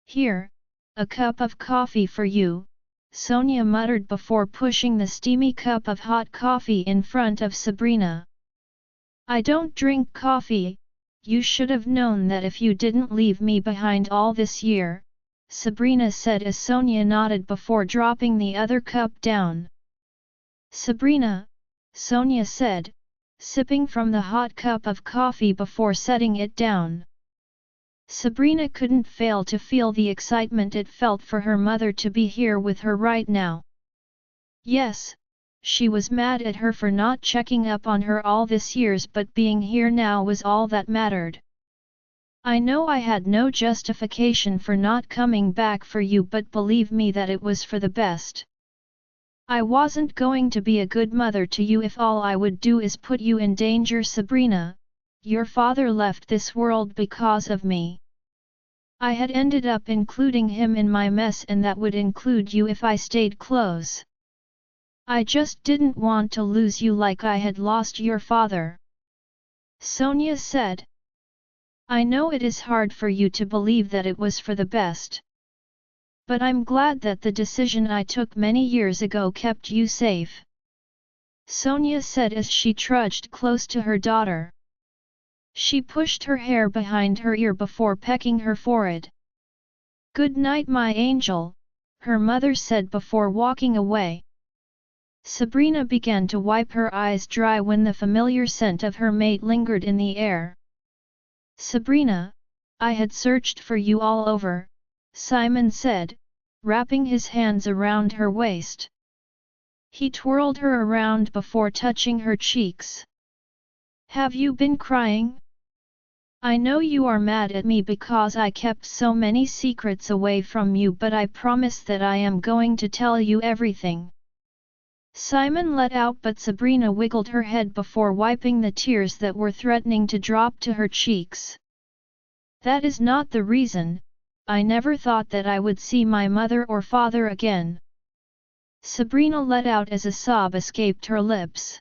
Here, a cup of coffee for you, Sonia muttered before pushing the steamy cup of hot coffee in front of Sabrina. I don't drink coffee, you should have known that if you didn't leave me behind all this year, Sabrina said as Sonia nodded before dropping the other cup down. Sabrina, Sonia said, sipping from the hot cup of coffee before setting it down. Sabrina couldn't fail to feel the excitement it felt for her mother to be here with her right now. Yes, she was mad at her for not checking up on her all this years, but being here now was all that mattered. I know I had no justification for not coming back for you, but believe me that it was for the best. I wasn't going to be a good mother to you if all I would do is put you in danger. Sabrina, your father left this world because of me. I had ended up including him in my mess, and that would include you if I stayed close. I just didn't want to lose you like I had lost your father. Sonia said. I know it is hard for you to believe that it was for the best. But I'm glad that the decision I took many years ago kept you safe. Sonia said as she trudged close to her daughter. She pushed her hair behind her ear before pecking her forehead. Good night, my angel, her mother said before walking away. Sabrina began to wipe her eyes dry when the familiar scent of her mate lingered in the air. Sabrina, I had searched for you all over, Simon said, wrapping his hands around her waist. He twirled her around before touching her cheeks. Have you been crying? I know you are mad at me because I kept so many secrets away from you, but I promise that I am going to tell you everything. Simon let out, but Sabrina wiggled her head before wiping the tears that were threatening to drop to her cheeks. That is not the reason. I never thought that I would see my mother or father again. Sabrina let out as a sob escaped her lips.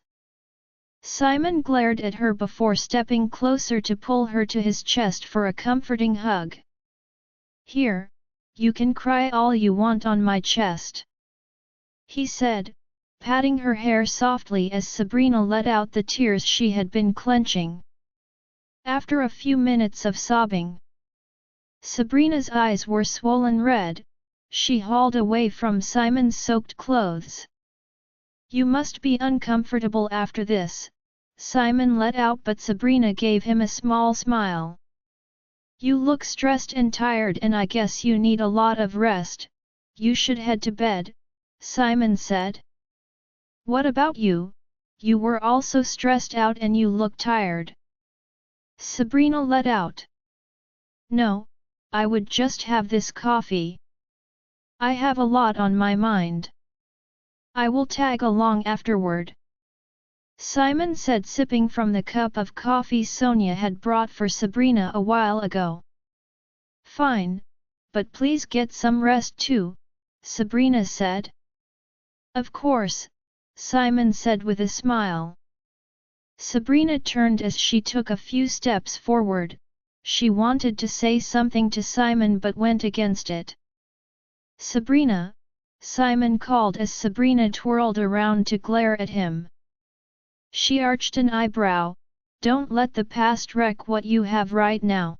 Simon glared at her before stepping closer to pull her to his chest for a comforting hug. Here, you can cry all you want on my chest, he said, patting her hair softly as Sabrina let out the tears she had been clenching. After a few minutes of sobbing, Sabrina's eyes were swollen red. She hauled away from Simon's soaked clothes. You must be uncomfortable after this, Simon let out, but Sabrina gave him a small smile. You look stressed and tired, and I guess you need a lot of rest. You should head to bed, Simon said. What about you? You were also stressed out and you look tired. Sabrina let out. No, I would just have this coffee. I have a lot on my mind. I will tag along afterward, Simon said, sipping from the cup of coffee Sonia had brought for Sabrina a while ago. Fine, but please get some rest too, Sabrina said. Of course, Simon said with a smile. Sabrina turned as she took a few steps forward. She wanted to say something to Simon but went against it. Sabrina, Simon called as Sabrina twirled around to glare at him. She arched an eyebrow. Don't let the past wreck what you have right now.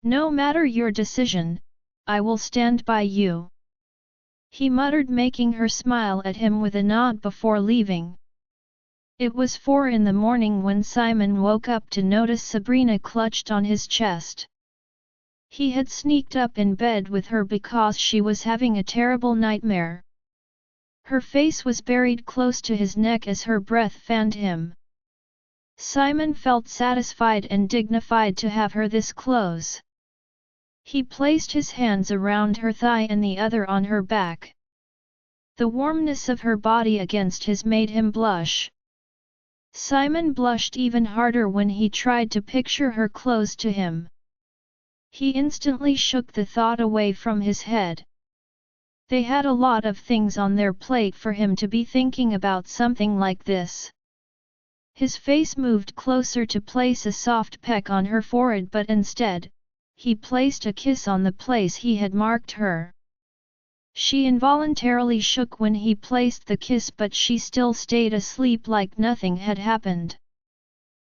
No matter your decision, I will stand by you, he muttered, making her smile at him with a nod before leaving. It was 4 in the morning when Simon woke up to notice Sabrina clutched on his chest. He had sneaked up in bed with her because she was having a terrible nightmare. Her face was buried close to his neck as her breath fanned him. Simon felt satisfied and dignified to have her this close. He placed his hands around her thigh and the other on her back. The warmness of her body against his made him blush. Simon blushed even harder when he tried to picture her close to him. He instantly shook the thought away from his head. They had a lot of things on their plate for him to be thinking about something like this. His face moved closer to place a soft peck on her forehead, but instead, he placed a kiss on the place he had marked her. She involuntarily shook when he placed the kiss, but she still stayed asleep like nothing had happened.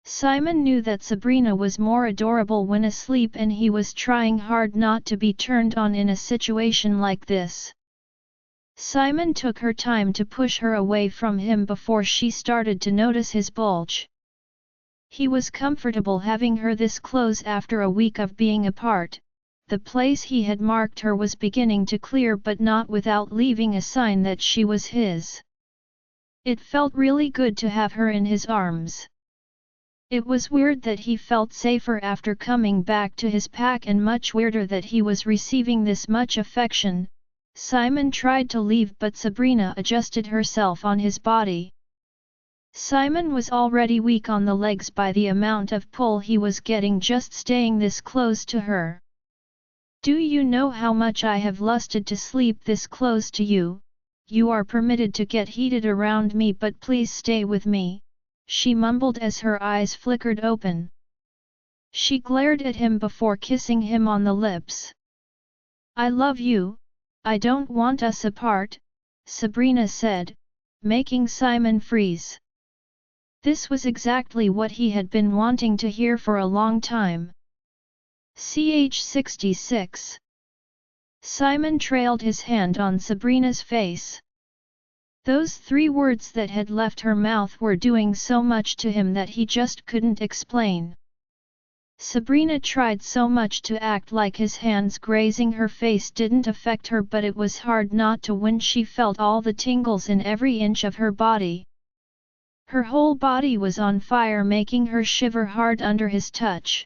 Simon knew that Sabrina was more adorable when asleep, and he was trying hard not to be turned on in a situation like this. Simon took her time to push her away from him before she started to notice his bulge. He was comfortable having her this close after a week of being apart. The place he had marked her was beginning to clear, but not without leaving a sign that she was his. It felt really good to have her in his arms. It was weird that he felt safer after coming back to his pack, and much weirder that he was receiving this much affection. Simon tried to leave, but Sabrina adjusted herself on his body. Simon was already weak on the legs by the amount of pull he was getting just staying this close to her. Do you know how much I have lusted to sleep this close to you? "You are permitted to get heated around me, but please stay with me," she mumbled as her eyes flickered open. She glared at him before kissing him on the lips. "I love you, I don't want us apart," Sabrina said, making Simon freeze. This was exactly what he had been wanting to hear for a long time. Ch 66. Simon trailed his hand on Sabrina's face. Those 3 words that had left her mouth were doing so much to him that he just couldn't explain. Sabrina tried so much to act like his hands grazing her face didn't affect her, but it was hard not to when she felt all the tingles in every inch of her body. Her whole body was on fire, making her shiver hard under his touch.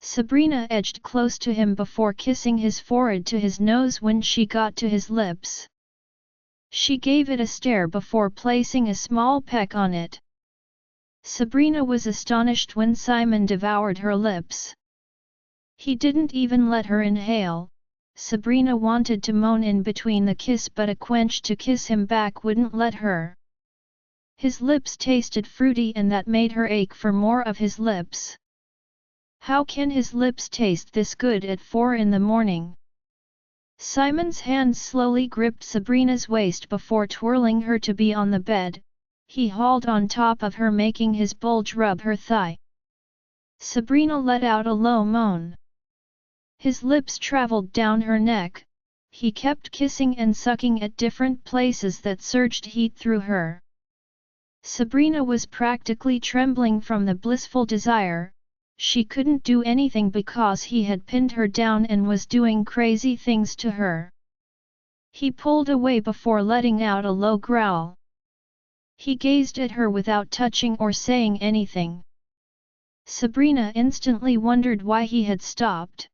Sabrina edged close to him before kissing his forehead to his nose when she got to his lips. She gave it a stare before placing a small peck on it. Sabrina was astonished when Simon devoured her lips. He didn't even let her inhale. Sabrina wanted to moan in between the kiss, but a quench to kiss him back wouldn't let her. His lips tasted fruity and that made her ache for more of his lips. How can his lips taste this good at 4 in the morning? Simon's hands slowly gripped Sabrina's waist before twirling her to be on the bed. He hauled on top of her, making his bulge rub her thigh. Sabrina let out a low moan. His lips traveled down her neck. He kept kissing and sucking at different places that surged heat through her. Sabrina was practically trembling from the blissful desire. She couldn't do anything because he had pinned her down and was doing crazy things to her. He pulled away before letting out a low growl. He gazed at her without touching or saying anything. Sabrina instantly wondered why he had stopped.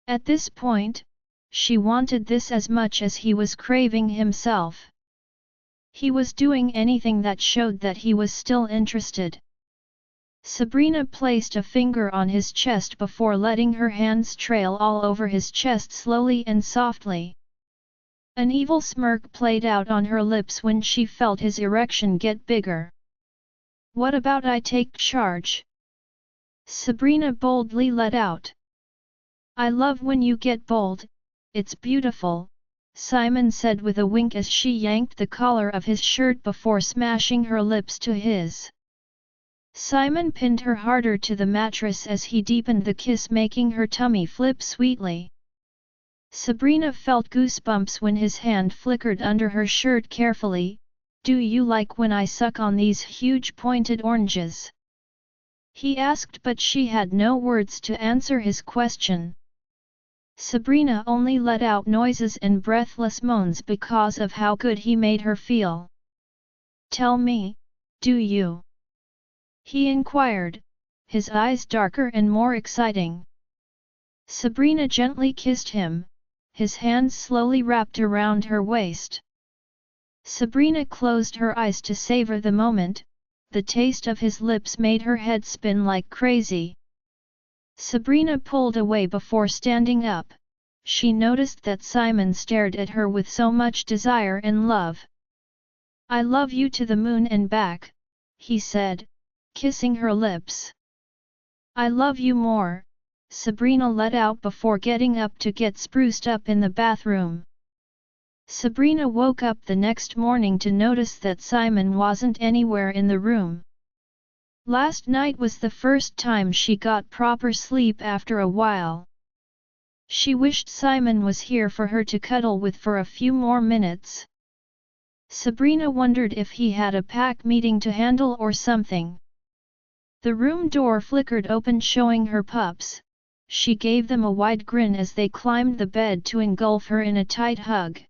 At this point, she wanted this as much as he was craving himself. He was doing anything that showed that he was still interested. Sabrina placed a finger on his chest before letting her hands trail all over his chest slowly and softly. An evil smirk played out on her lips when she felt his erection get bigger. "What about I take charge?" Sabrina boldly let out. "I love when you get bold, it's beautiful," Simon said with a wink as she yanked the collar of his shirt before smashing her lips to his. Simon pinned her harder to the mattress as he deepened the kiss, making her tummy flip sweetly. Sabrina felt goosebumps when his hand flickered under her shirt carefully. "Do you like when I suck on these huge pointed oranges?" he asked, but she had no words to answer his question. Sabrina only let out noises and breathless moans because of how good he made her feel. "Tell me, do you?" he inquired, his eyes darker and more exciting. Sabrina gently kissed him, his hands slowly wrapped around her waist. Sabrina closed her eyes to savor the moment. The taste of his lips made her head spin like crazy. Sabrina pulled away before standing up. She noticed that Simon stared at her with so much desire and love. "I love you to the moon and back," he said, kissing her lips. "I love you more," Sabrina let out before getting up to get spruced up in the bathroom. Sabrina woke up the next morning to notice that Simon wasn't anywhere in the room. Last night was the first time she got proper sleep after a while. She wished Simon was here for her to cuddle with for a few more minutes. Sabrina wondered if he had a pack meeting to handle or something. The room door flickered open, showing her pups. She gave them a wide grin as they climbed the bed to engulf her in a tight hug.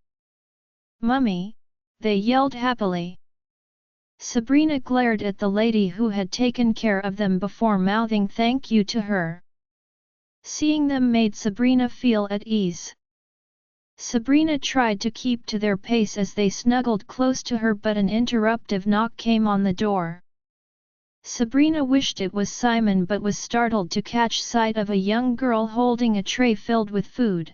"Mummy!" they yelled happily. Sabrina glared at the lady who had taken care of them before mouthing thank you to her. Seeing them made Sabrina feel at ease. Sabrina tried to keep to their pace as they snuggled close to her, but an interruptive knock came on the door. Sabrina wished it was Simon but was startled to catch sight of a young girl holding a tray filled with food.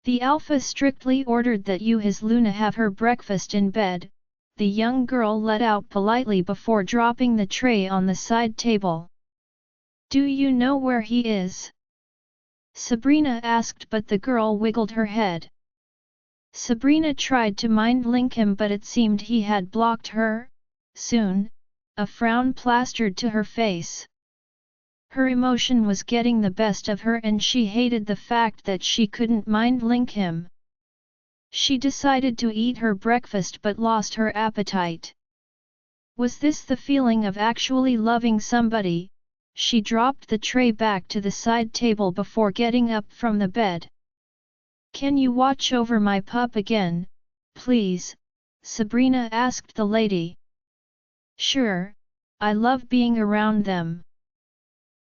The alpha strictly ordered that you his Luna have her breakfast in bed, the young girl let out politely before dropping the tray on the side table. Do you know where he is? Sabrina asked, but the girl wiggled her head. Sabrina tried to mind-link him, but it seemed he had blocked her. Soon, a frown plastered to her face. Her emotion was getting the best of her and she hated the fact that she couldn't mind-link him. She decided to eat her breakfast but lost her appetite. Was this the feeling of actually loving somebody? She dropped the tray back to the side table before getting up from the bed. Can you watch over my pup again, please? Sabrina asked the lady. Sure, I love being around them.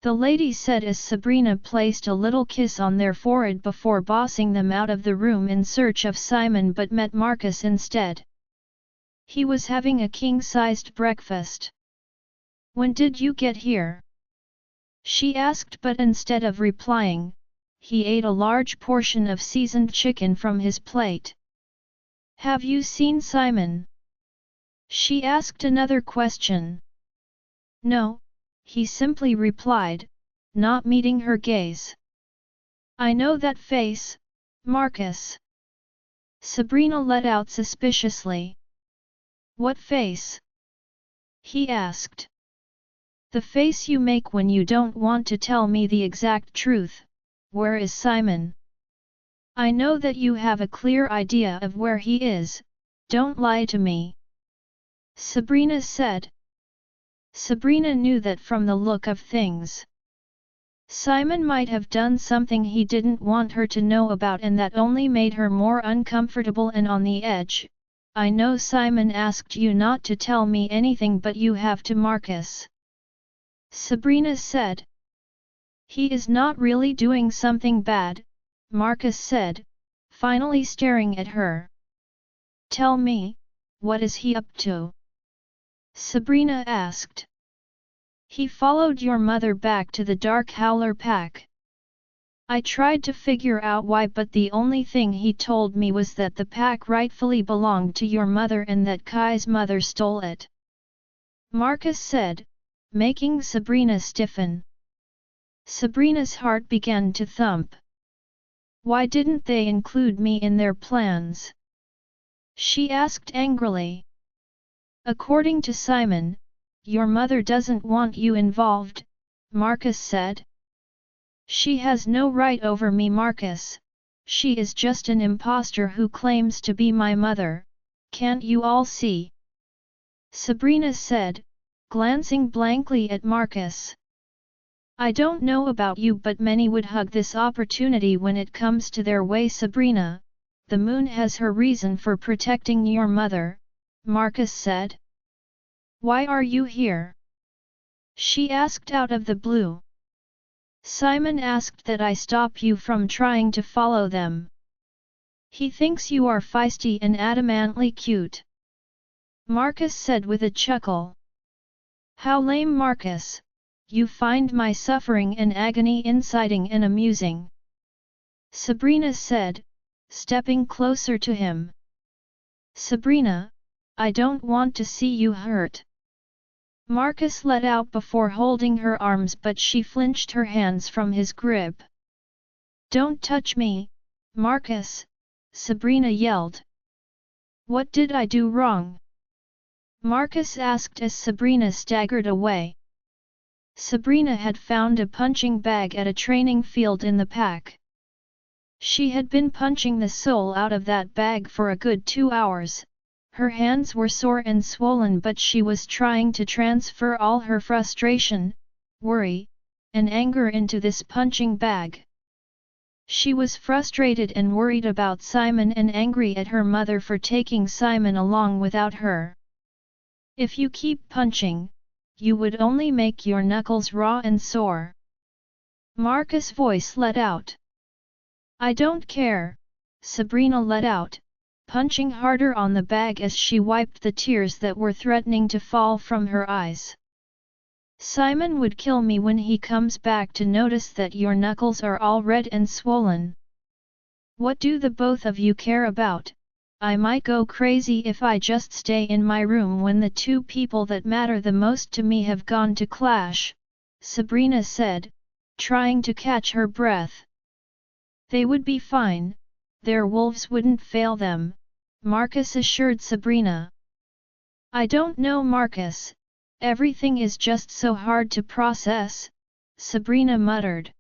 The lady said as Sabrina placed a little kiss on their forehead before bossing them out of the room in search of Simon, but met Marcus instead. He was having a king-sized breakfast. When did you get here? She asked, but instead of replying, he ate a large portion of seasoned chicken from his plate. Have you seen Simon? She asked another question. No, he simply replied, not meeting her gaze. I know that face, Marcus. Sabrina let out suspiciously. What face? He asked. The face you make when you don't want to tell me the exact truth. Where is Simon? I know that you have a clear idea of where he is, don't lie to me. Sabrina said. Sabrina knew that from the look of things. Simon might have done something he didn't want her to know about, and that only made her more uncomfortable and on the edge. I know Simon asked you not to tell me anything, but you have to, Marcus. Sabrina said. He is not really doing something bad, Marcus said, finally staring at her. Tell me, what is he up to? Sabrina asked. He followed your mother back to the Dark Howler pack. I tried to figure out why, but the only thing he told me was that the pack rightfully belonged to your mother and that Kai's mother stole it. Marcus said, making Sabrina stiffen. Sabrina's heart began to thump. Why didn't they include me in their plans? She asked angrily. According to Simon, your mother doesn't want you involved, Marcus said. She has no right over me, Marcus. She is just an imposter who claims to be my mother, can't you all see? Sabrina said, glancing blankly at Marcus. I don't know about you, but many would hug this opportunity when it comes to their way. Sabrina, the moon has her reason for protecting your mother, Marcus said. Why are you here? She asked out of the blue. Simon asked that I stop you from trying to follow them. He thinks you are feisty and adamantly cute. Marcus said with a chuckle. How lame, Marcus. You find my suffering and agony inciting and amusing. Sabrina said, stepping closer to him. Sabrina, I don't want to see you hurt. Marcus let out before holding her arms, but she flinched her hands from his grip. Don't touch me, Marcus, Sabrina yelled. What did I do wrong? Marcus asked as Sabrina staggered away. Sabrina had found a punching bag at a training field in the pack. She had been punching the soul out of that bag for a good 2 hours. Her hands were sore and swollen, but she was trying to transfer all her frustration, worry, and anger into this punching bag. She was frustrated and worried about Simon and angry at her mother for taking Simon along without her. If you keep punching, you would only make your knuckles raw and sore. Marcus' voice let out. I don't care, Sabrina let out, punching harder on the bag as she wiped the tears that were threatening to fall from her eyes. Simon would kill me when he comes back to notice that your knuckles are all red and swollen. What do the both of you care about? I might go crazy if I just stay in my room when the two people that matter the most to me have gone to clash, Sabrina said, trying to catch her breath. They would be fine, their wolves wouldn't fail them, Marcus assured Sabrina. I don't know, Marcus, everything is just so hard to process, Sabrina muttered.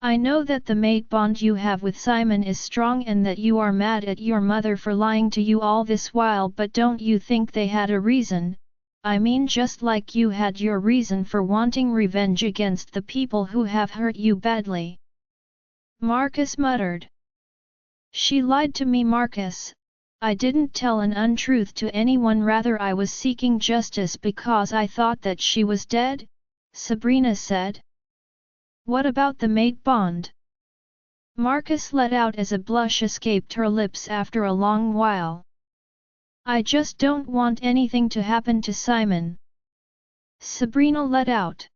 I know that the mate bond you have with Simon is strong and that you are mad at your mother for lying to you all this while, but don't you think they had a reason? I mean, just like you had your reason for wanting revenge against the people who have hurt you badly. Marcus muttered. She lied to me, Marcus. I didn't tell an untruth to anyone, rather I was seeking justice because I thought that she was dead, Sabrina said. What about the mate bond? Marcus let out as a blush escaped her lips after a long while. I just don't want anything to happen to Simon. Sabrina let out.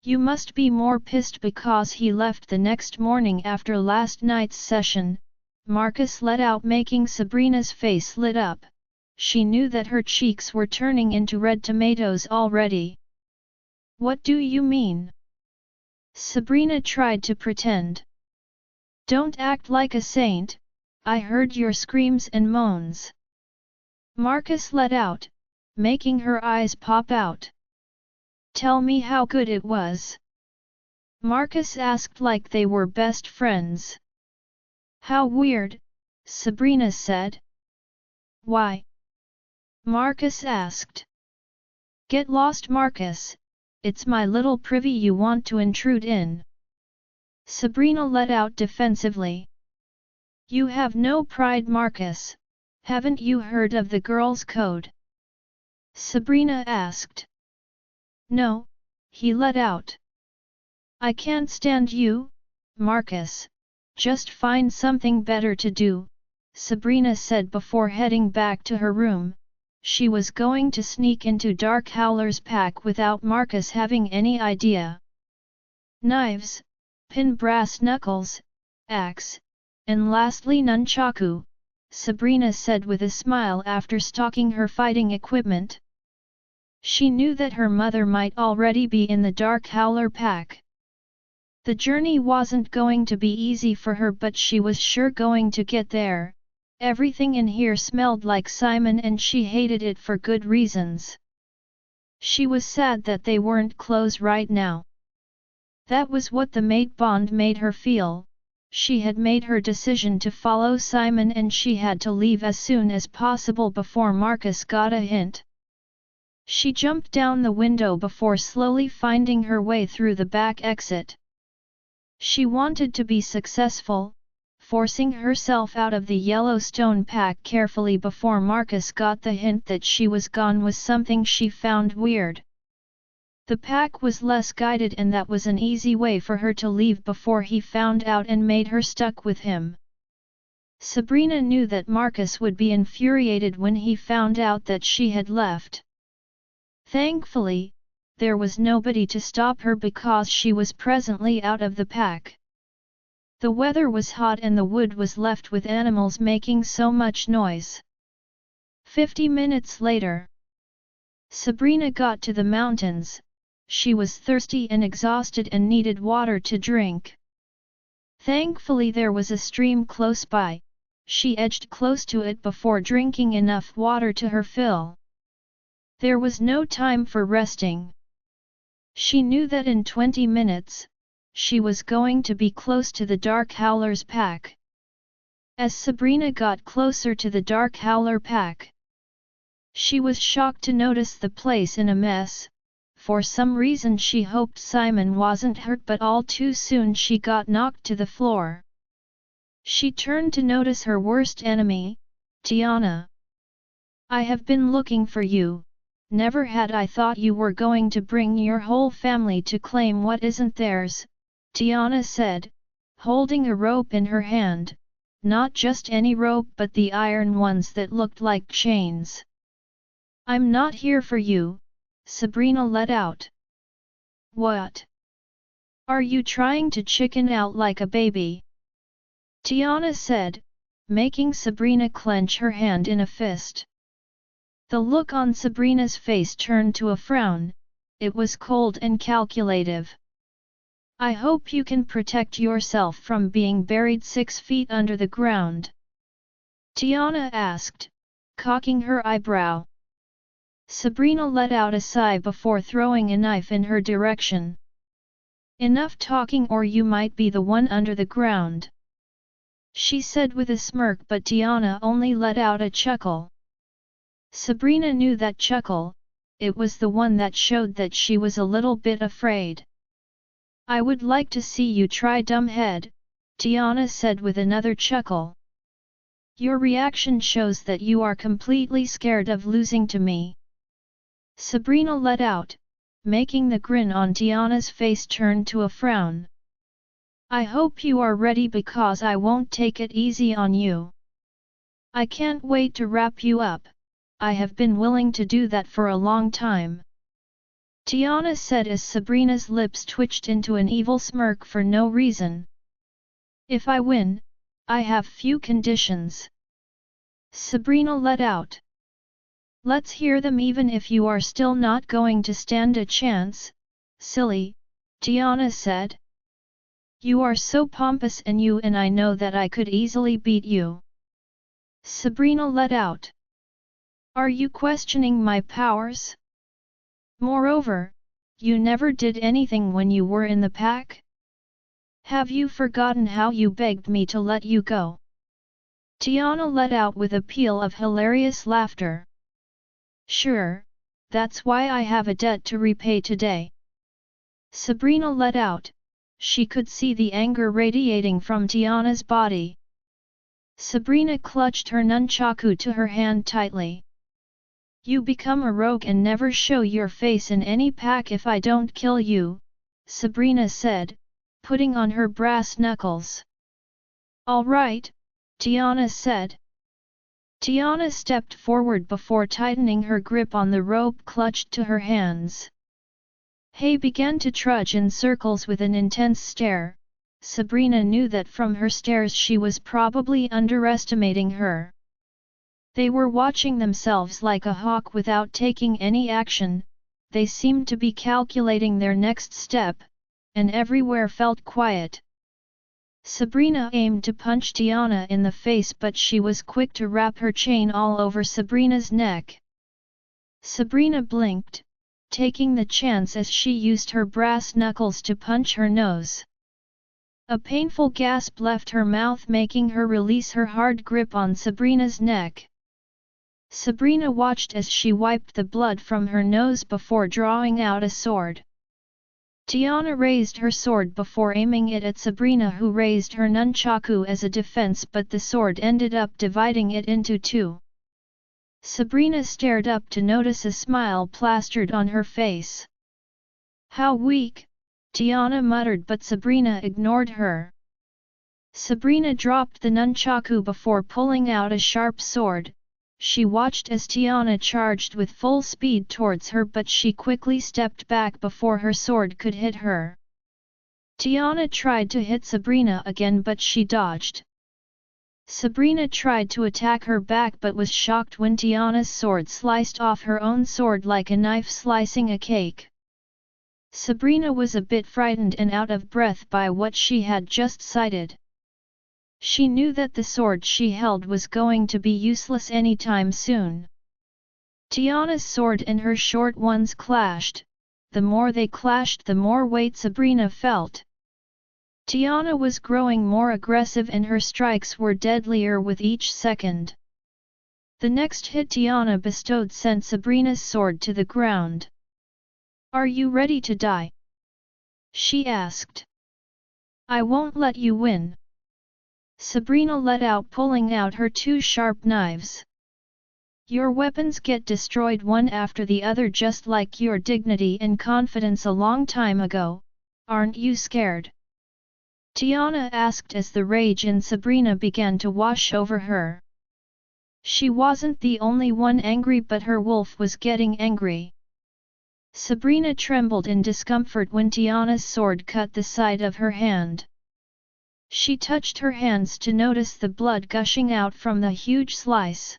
You must be more pissed because he left the next morning after last night's session, Marcus let out, making Sabrina's face lit up. She knew that her cheeks were turning into red tomatoes already. What do you mean? Sabrina tried to pretend. Don't act like a saint, I heard your screams and moans. Marcus let out, making her eyes pop out. Tell me how good it was. Marcus asked like they were best friends. How weird, Sabrina said. Why? Marcus asked. Get lost, Marcus. It's my little privy you want to intrude in. Sabrina let out defensively. You have no pride, Marcus. Haven't you heard of the girls' code? Sabrina asked. No, he let out. I can't stand you, Marcus. Just find something better to do, Sabrina said before heading back to her room. She was going to sneak into Dark Howler's pack without Marcus having any idea. Knives, pin brass knuckles, axe, and lastly nunchaku, Sabrina said with a smile after stocking her fighting equipment. She knew that her mother might already be in the Dark Howler pack. The journey wasn't going to be easy for her, but she was sure going to get there. Everything in here smelled like Simon and she hated it for good reasons. She was sad that they weren't close right now. That was what the mate bond made her feel. She had made her decision to follow Simon and she had to leave as soon as possible before Marcus got a hint. She jumped down the window before slowly finding her way through the back exit. She wanted to be successful, forcing herself out of the Yellowstone pack carefully before Marcus got the hint that she was gone was something she found weird. The pack was less guided and that was an easy way for her to leave before he found out and made her stuck with him. Sabrina knew that Marcus would be infuriated when he found out that she had left. Thankfully, there was nobody to stop her because she was presently out of the pack. The weather was hot and the wood was left with animals making so much noise. 50 minutes later, Sabrina got to the mountains. She was thirsty and exhausted and needed water to drink. Thankfully there was a stream close by. She edged close to it before drinking enough water to her fill. There was no time for resting. She knew that in 20 minutes, she was going to be close to the Dark Howler's pack. As Sabrina got closer to the Dark Howler pack, she was shocked to notice the place in a mess. For some reason she hoped Simon wasn't hurt, but all too soon she got knocked to the floor. She turned to notice her worst enemy, Tiana. I have been looking for you. Never had I thought you were going to bring your whole family to claim what isn't theirs, Tiana said, holding a rope in her hand, not just any rope but the iron ones that looked like chains. I'm not here for you, Sabrina let out. What? Are you trying to chicken out like a baby? Tiana said, making Sabrina clench her hand in a fist. The look on Sabrina's face turned to a frown, it was cold and calculative. I hope you can protect yourself from being buried 6 feet under the ground. Tiana asked, cocking her eyebrow. Sabrina let out a sigh before throwing a knife in her direction. Enough talking or you might be the one under the ground, she said with a smirk, but Tiana only let out a chuckle. Sabrina knew that chuckle, it was the one that showed that she was a little bit afraid. I would like to see you try, dumbhead, Tiana said with another chuckle. Your reaction shows that you are completely scared of losing to me. Sabrina let out, making the grin on Tiana's face turn to a frown. I hope you are ready because I won't take it easy on you. I can't wait to wrap you up, I have been willing to do that for a long time. Tiana said as Sabrina's lips twitched into an evil smirk for no reason. If I win, I have few conditions. Sabrina let out. Let's hear them even if you are still not going to stand a chance, silly, Tiana said. You are so pompous and I know that I could easily beat you. Sabrina let out. Are you questioning my powers? Moreover, you never did anything when you were in the pack? Have you forgotten how you begged me to let you go? Tiana let out with a peal of hilarious laughter. Sure, that's why I have a debt to repay today. Sabrina let out, she could see the anger radiating from Tiana's body. Sabrina clutched her nunchaku to her hand tightly. You become a rogue and never show your face in any pack if I don't kill you, Sabrina said, putting on her brass knuckles. All right, Tiana said. Tiana stepped forward before tightening her grip on the rope clutched to her hands. Hay began to trudge in circles with an intense stare. Sabrina knew that from her stares she was probably underestimating her. They were watching themselves like a hawk without taking any action, they seemed to be calculating their next step, and everywhere felt quiet. Sabrina aimed to punch Tiana in the face, but she was quick to wrap her chain all over Sabrina's neck. Sabrina blinked, taking the chance as she used her brass knuckles to punch her nose. A painful gasp left her mouth, making her release her hard grip on Sabrina's neck. Sabrina watched as she wiped the blood from her nose before drawing out a sword. Tiana raised her sword before aiming it at Sabrina, who raised her nunchaku as a defense, but the sword ended up dividing it into two. Sabrina stared up to notice a smile plastered on her face. How weak, Tiana muttered, but Sabrina ignored her. Sabrina dropped the nunchaku before pulling out a sharp sword. She watched as Tiana charged with full speed towards her, but she quickly stepped back before her sword could hit her. Tiana tried to hit Sabrina again, but she dodged. Sabrina tried to attack her back but was shocked when Tiana's sword sliced off her own sword like a knife slicing a cake. Sabrina was a bit frightened and out of breath by what she had just sighted. She knew that the sword she held was going to be useless anytime soon. Tiana's sword and her short ones clashed. The more they clashed, the more weight Sabrina felt. Tiana was growing more aggressive and her strikes were deadlier with each second. The next hit Tiana bestowed sent Sabrina's sword to the ground. Are you ready to die? She asked. I won't let you win. Sabrina let out, pulling out her two sharp knives. Your weapons get destroyed one after the other, just like your dignity and confidence a long time ago, aren't you scared? Tiana asked as the rage in Sabrina began to wash over her. She wasn't the only one angry, but her wolf was getting angry. Sabrina trembled in discomfort when Tiana's sword cut the side of her hand. She touched her hands to notice the blood gushing out from the huge slice.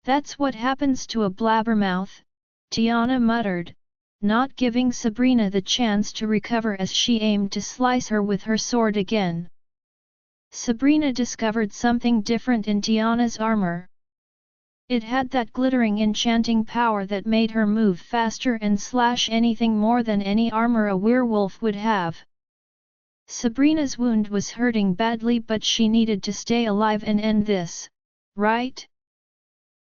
"That's what happens to a blabbermouth," Tiana muttered, not giving Sabrina the chance to recover as she aimed to slice her with her sword again. Sabrina discovered something different in Tiana's armor. It had that glittering enchanting power that made her move faster and slash anything more than any armor a werewolf would have. Sabrina's wound was hurting badly, but she needed to stay alive and end this, right?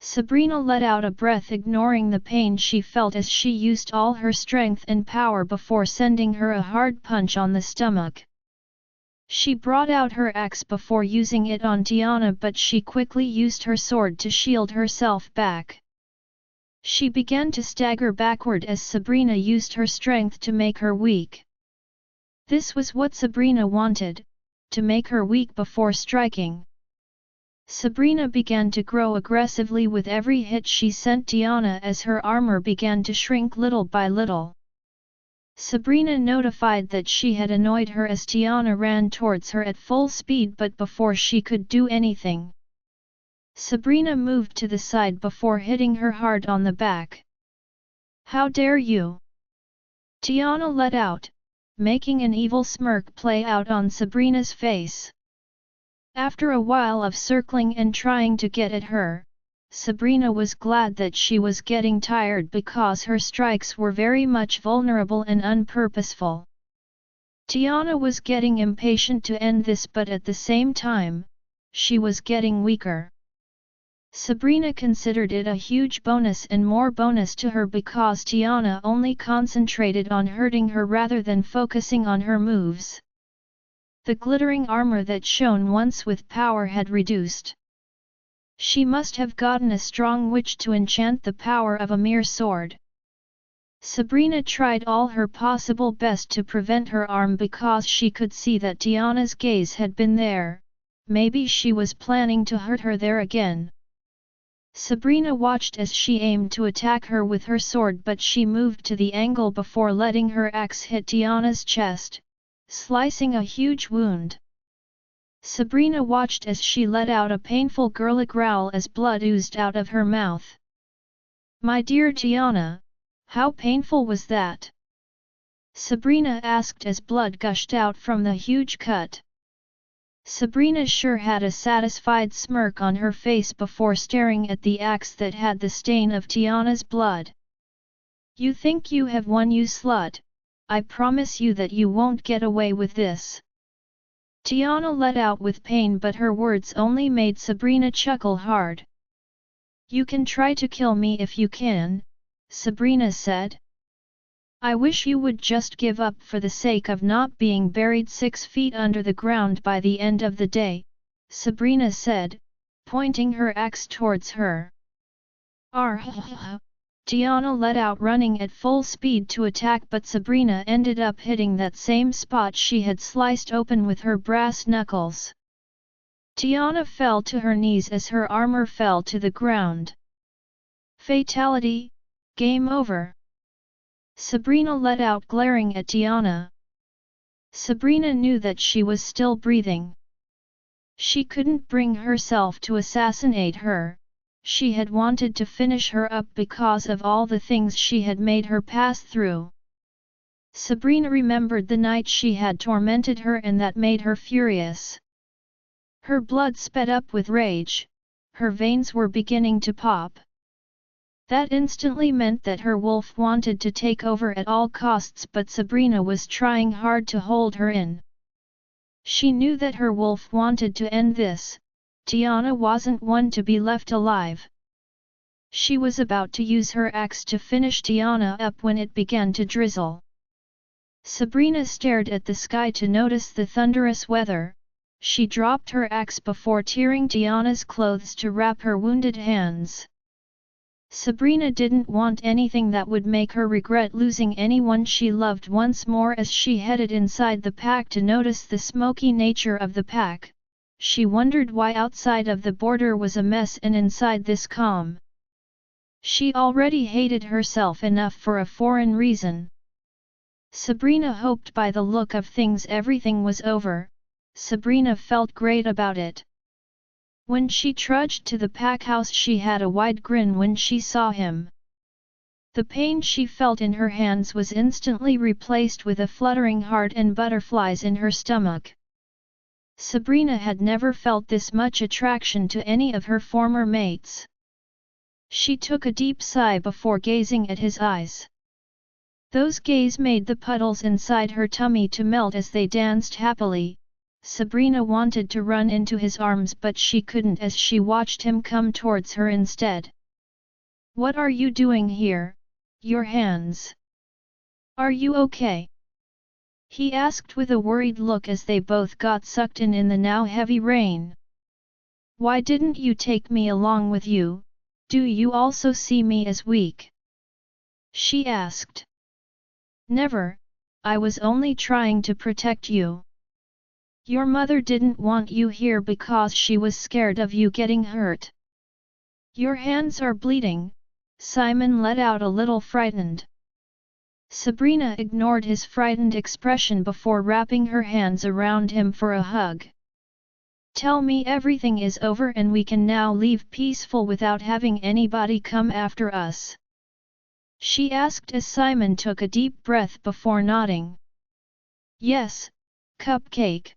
Sabrina let out a breath, ignoring the pain she felt as she used all her strength and power before sending her a hard punch on the stomach. She brought out her axe before using it on Tiana, but she quickly used her sword to shield herself back. She began to stagger backward as Sabrina used her strength to make her weak. This was what Sabrina wanted, to make her weak before striking. Sabrina began to grow aggressively with every hit she sent Tiana as her armor began to shrink little by little. Sabrina notified that she had annoyed her as Tiana ran towards her at full speed, but before she could do anything, Sabrina moved to the side before hitting her hard on the back. "How dare you!" Tiana let out, making an evil smirk play out on Sabrina's face. After a while of circling and trying to get at her, Sabrina was glad that she was getting tired because her strikes were very much vulnerable and unpurposeful. Tiana was getting impatient to end this, but at the same time, she was getting weaker. Sabrina considered it a huge bonus and more bonus to her because Tiana only concentrated on hurting her rather than focusing on her moves. The glittering armor that shone once with power had reduced. She must have gotten a strong witch to enchant the power of a mere sword. Sabrina tried all her possible best to prevent her arm because she could see that Tiana's gaze had been there. Maybe she was planning to hurt her there again. Sabrina watched as she aimed to attack her with her sword, but she moved to the angle before letting her axe hit Tiana's chest, slicing a huge wound. Sabrina watched as she let out a painful gurgly growl as blood oozed out of her mouth. "My dear Tiana, how painful was that?" Sabrina asked as blood gushed out from the huge cut. Sabrina sure had a satisfied smirk on her face before staring at the axe that had the stain of Tiana's blood. "You think you have won, you slut? I promise you that you won't get away with this." Tiana let out with pain, but her words only made Sabrina chuckle hard. "You can try to kill me if you can," Sabrina said. "I wish you would just give up for the sake of not being buried 6 feet under the ground by the end of the day," Sabrina said, pointing her axe towards her. Tiana let out, running at full speed to attack, but Sabrina ended up hitting that same spot she had sliced open with her brass knuckles. Tiana fell to her knees as her armor fell to the ground. "Fatality, game over." Sabrina let out, glaring at Tiana. Sabrina knew that she was still breathing. She couldn't bring herself to assassinate her. She had wanted to finish her up because of all the things she had made her pass through. Sabrina remembered the night she had tormented her, and that made her furious. Her blood sped up with rage. Her veins were beginning to pop. That instantly meant that her wolf wanted to take over at all costs, but Sabrina was trying hard to hold her in. She knew that her wolf wanted to end this. Tiana wasn't one to be left alive. She was about to use her axe to finish Tiana up when it began to drizzle. Sabrina stared at the sky to notice the thunderous weather. She dropped her axe before tearing Tiana's clothes to wrap her wounded hands. Sabrina didn't want anything that would make her regret losing anyone she loved once more. As she headed inside the pack to notice the smoky nature of the pack, she wondered why outside of the border was a mess and inside this calm. She already hated herself enough for a foreign reason. Sabrina hoped by the look of things everything was over, Sabrina felt great about it. When she trudged to the pack house, she had a wide grin when she saw him. The pain she felt in her hands was instantly replaced with a fluttering heart and butterflies in her stomach. Sabrina had never felt this much attraction to any of her former mates. She took a deep sigh before gazing at his eyes. Those gaze made the puddles inside her tummy to melt as they danced happily. Sabrina wanted to run into his arms, but she couldn't as she watched him come towards her instead. "What are you doing here? Your hands. Are you okay?" he asked with a worried look as they both got sucked in the now heavy rain. "Why didn't you take me along with you? Do you also see me as weak?" she asked. "Never, I was only trying to protect you. Your mother didn't want you here because she was scared of you getting hurt." "Your hands are bleeding," Simon let out a little frightened. Sabrina ignored his frightened expression before wrapping her hands around him for a hug. "Tell me everything is over and we can now leave peaceful without having anybody come after us," she asked as Simon took a deep breath before nodding. "Yes, Cupcake."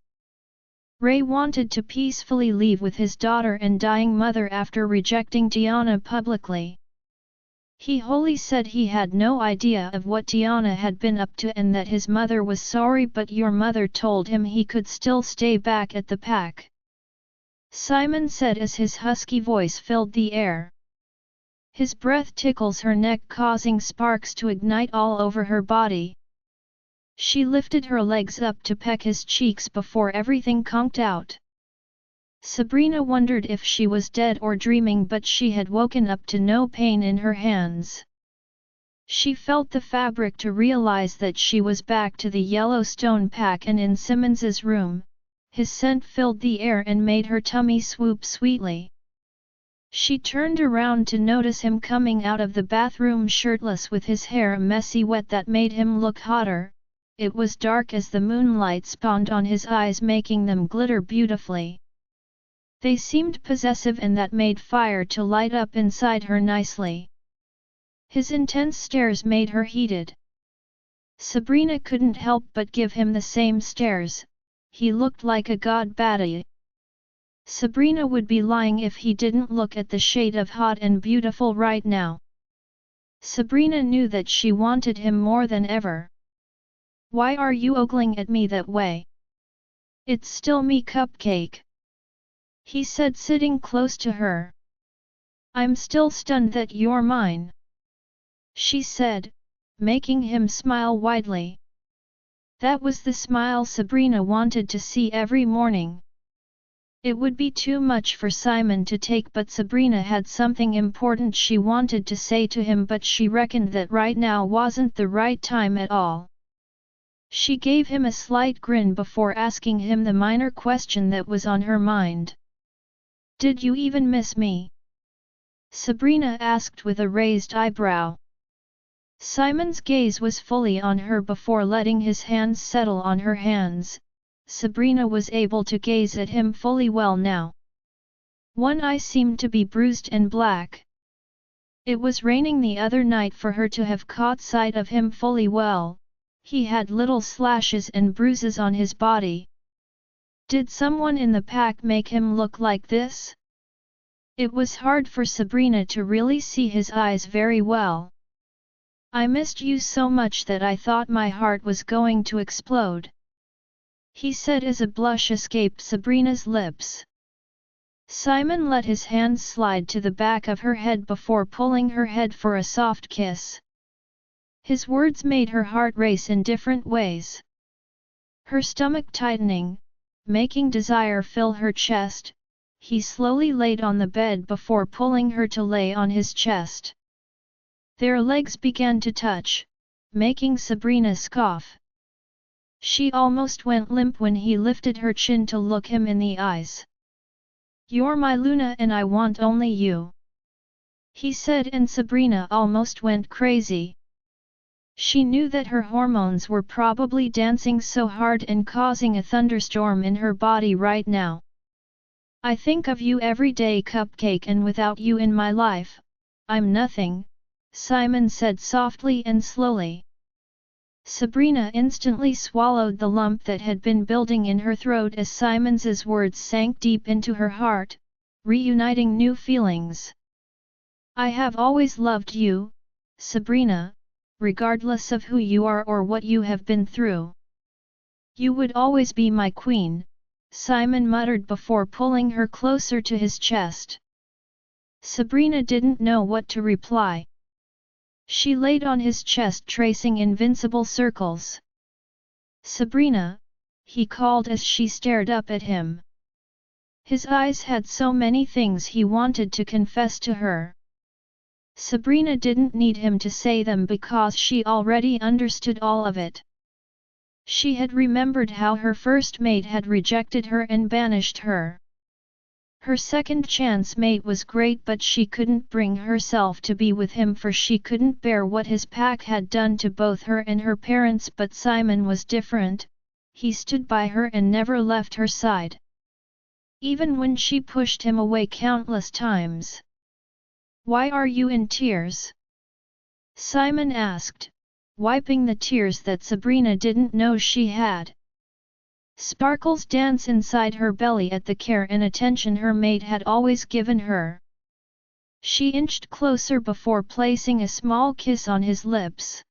Ray wanted to peacefully leave with his daughter and dying mother after rejecting Tiana publicly. He wholly said he had no idea of what Tiana had been up to and that his mother was sorry, but your mother told him he could still stay back at the pack. Simon said as his husky voice filled the air. His breath tickles her neck, causing sparks to ignite all over her body. She lifted her legs up to peck his cheeks before everything conked out. Sabrina wondered if she was dead or dreaming, but she had woken up to no pain in her hands. She felt the fabric to realize that she was back to the Yellowstone pack and in Simmons's room. His scent filled the air and made her tummy swoop sweetly. She turned around to notice him coming out of the bathroom shirtless with his hair messy wet that made him look hotter. It was dark as the moonlight spawned on his eyes, making them glitter beautifully. They seemed possessive, and that made fire to light up inside her nicely. His intense stares made her heated. Sabrina couldn't help but give him the same stares. He looked like a god baddie. Sabrina would be lying if he didn't look at the shade of hot and beautiful right now. Sabrina knew that she wanted him more than ever. "Why are you ogling at me that way?" "It's still me, Cupcake," he said, sitting close to her. "I'm still stunned that you're mine," she said, making him smile widely. That was the smile Sabrina wanted to see every morning. It would be too much for Simon to take, but Sabrina had something important she wanted to say to him, but she reckoned that right now wasn't the right time at all. She gave him a slight grin before asking him the minor question that was on her mind. "Did you even miss me?" Sabrina asked with a raised eyebrow. Simon's gaze was fully on her before letting his hands settle on her hands. Sabrina was able to gaze at him fully well now. One eye seemed to be bruised and black. It was raining the other night for her to have caught sight of him fully well. He had little slashes and bruises on his body. Did someone in the pack make him look like this? It was hard for Sabrina to really see his eyes very well. "I missed you so much that I thought my heart was going to explode," he said as a blush escaped Sabrina's lips. Simon let his hands slide to the back of her head before pulling her head for a soft kiss. His words made her heart race in different ways. Her stomach tightening, making desire fill her chest, he slowly laid on the bed before pulling her to lay on his chest. Their legs began to touch, making Sabrina scoff. She almost went limp when he lifted her chin to look him in the eyes. "You're my Luna and I want only you," he said, and Sabrina almost went crazy. She knew that her hormones were probably dancing so hard and causing a thunderstorm in her body right now. I think of you every day, Cupcake, and without you in my life, I'm nothing, Simon said softly and slowly. Sabrina instantly swallowed the lump that had been building in her throat as Simon's words sank deep into her heart, reuniting new feelings. I have always loved you, Sabrina, regardless of who you are or what you have been through. You would always be my queen, Simon muttered before pulling her closer to his chest. Sabrina didn't know what to reply. She laid on his chest tracing invincible circles. Sabrina, he called as she stared up at him. His eyes had so many things he wanted to confess to her. Sabrina didn't need him to say them because she already understood all of it. She had remembered how her first mate had rejected her and banished her. Her second chance mate was great, but she couldn't bring herself to be with him, for she couldn't bear what his pack had done to both her and her parents. But Simon was different. He stood by her and never left her side. Even when she pushed him away countless times. Why are you in tears? Simon asked, wiping the tears that Sabrina didn't know she had. Sparkles danced inside her belly at the care and attention her mate had always given her. She inched closer before placing a small kiss on his lips.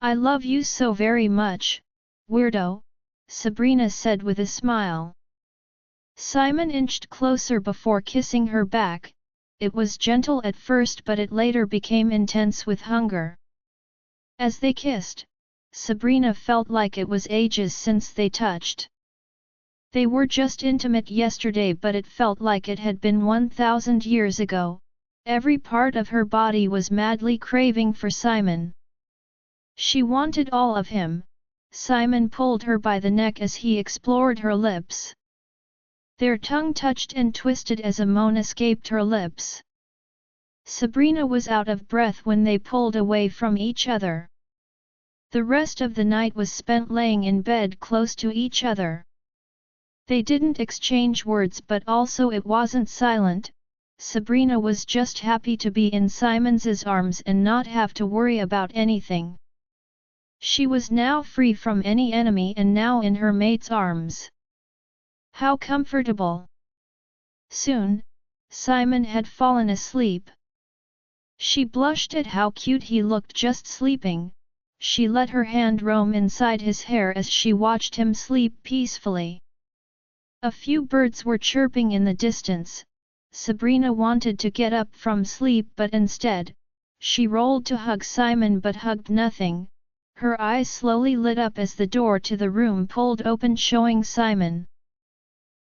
I love you so very much, weirdo, Sabrina said with a smile. Simon inched closer before kissing her back. It was gentle at first, but it later became intense with hunger. As they kissed, Sabrina felt like it was ages since they touched. They were just intimate yesterday, but it felt like it had been 1,000 years ago. Every part of her body was madly craving for Simon. She wanted all of him. Simon pulled her by the neck as he explored her lips. Their tongue touched and twisted as a moan escaped her lips. Sabrina was out of breath when they pulled away from each other. The rest of the night was spent laying in bed close to each other. They didn't exchange words, but also it wasn't silent. Sabrina was just happy to be in Simon's arms and not have to worry about anything. She was now free from any enemy and now in her mate's arms. How comfortable! Soon, Simon had fallen asleep. She blushed at how cute he looked just sleeping. She let her hand roam inside his hair as she watched him sleep peacefully. A few birds were chirping in the distance. Sabrina wanted to get up from sleep, but instead, she rolled to hug Simon but hugged nothing. Her eyes slowly lit up as the door to the room pulled open, showing Simon.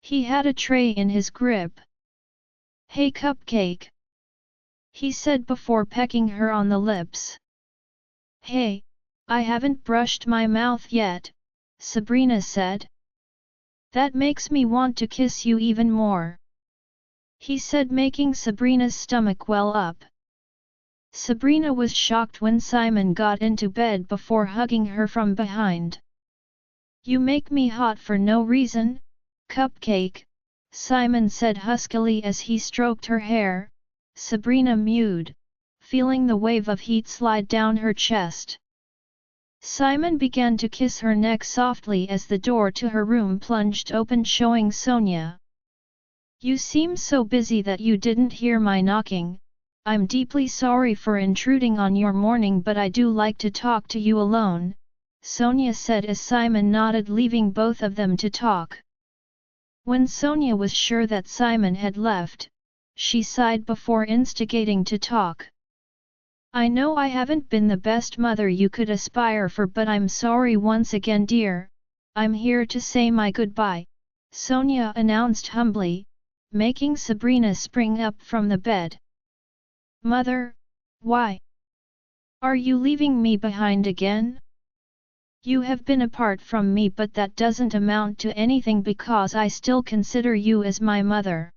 He had a tray in his grip. Hey Cupcake, he said before pecking her on the lips. Hey, I haven't brushed my mouth yet, Sabrina said. That makes me want to kiss you even more, he said, making Sabrina's stomach well up. Sabrina was shocked when Simon got into bed before hugging her from behind. You make me hot for no reason, Cupcake, Simon said huskily as he stroked her hair. Sabrina mewed, feeling the wave of heat slide down her chest. Simon began to kiss her neck softly as the door to her room plunged open, showing Sonia. You seem so busy that you didn't hear my knocking. I'm deeply sorry for intruding on your morning, but I do like to talk to you alone, Sonia said as Simon nodded, leaving both of them to talk. When Sonia was sure that Simon had left, she sighed before instigating to talk. I know I haven't been the best mother you could aspire for, but I'm sorry once again, dear. I'm here to say my goodbye, Sonia announced humbly, making Sabrina spring up from the bed. Mother, why? Are you leaving me behind again? You have been apart from me, but that doesn't amount to anything because I still consider you as my mother.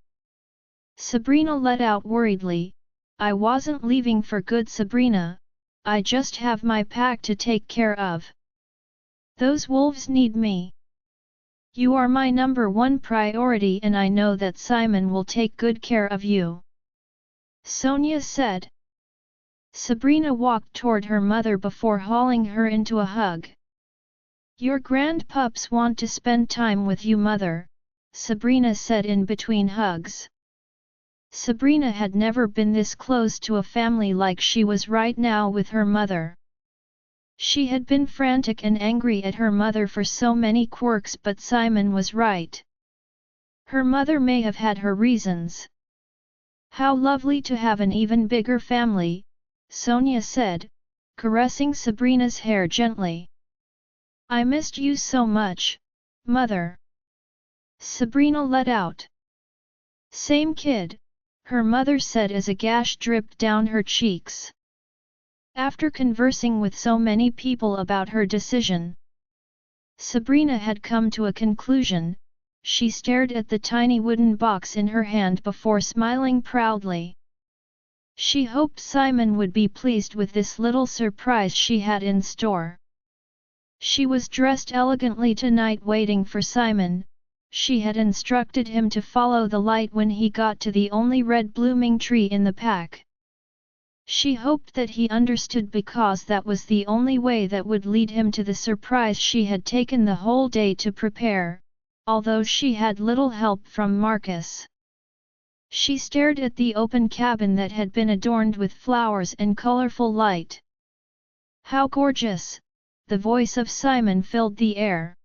Sabrina let out worriedly. I wasn't leaving for good, Sabrina. I just have my pack to take care of. Those wolves need me. You are my #1 priority and I know that Simon will take good care of you. Sonia said. Sabrina walked toward her mother before hauling her into a hug. Your grandpups want to spend time with you, mother, Sabrina said in between hugs. Sabrina had never been this close to a family like she was right now with her mother. She had been frantic and angry at her mother for so many quirks, but Simon was right. Her mother may have had her reasons. How lovely to have an even bigger family, Sonia said, caressing Sabrina's hair gently. I missed you so much, mother. Sabrina let out. Same kid, her mother said as a gash dripped down her cheeks. After conversing with so many people about her decision, Sabrina had come to a conclusion. She stared at the tiny wooden box in her hand before smiling proudly. She hoped Simon would be pleased with this little surprise she had in store. She was dressed elegantly tonight waiting for Simon. She had instructed him to follow the light when he got to the only red blooming tree in the pack. She hoped that he understood because that was the only way that would lead him to the surprise she had taken the whole day to prepare, although she had little help from Marcus. She stared at the open cabin that had been adorned with flowers and colorful light. How gorgeous! The voice of Simon filled the air.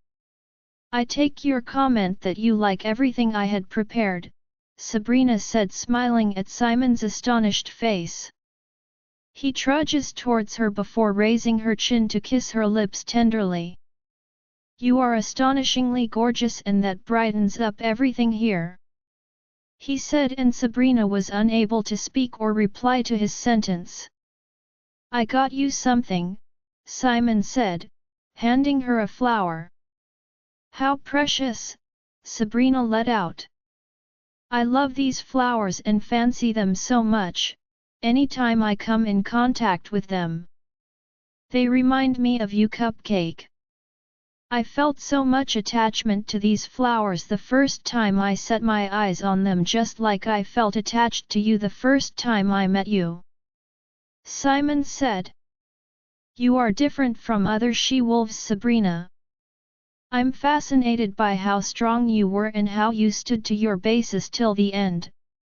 I take your comment that you like everything I had prepared, Sabrina said, smiling at Simon's astonished face. He trudges towards her before raising her chin to kiss her lips tenderly. You are astonishingly gorgeous and that brightens up everything here, he said, and Sabrina was unable to speak or reply to his sentence. I got you something, Simon said, handing her a flower. How precious, Sabrina let out. I love these flowers and fancy them so much, anytime I come in contact with them. They remind me of you, Cupcake. I felt so much attachment to these flowers the first time I set my eyes on them, just like I felt attached to you the first time I met you. Simon said. You are different from other she-wolves, Sabrina. I'm fascinated by how strong you were and how you stood to your basis till the end,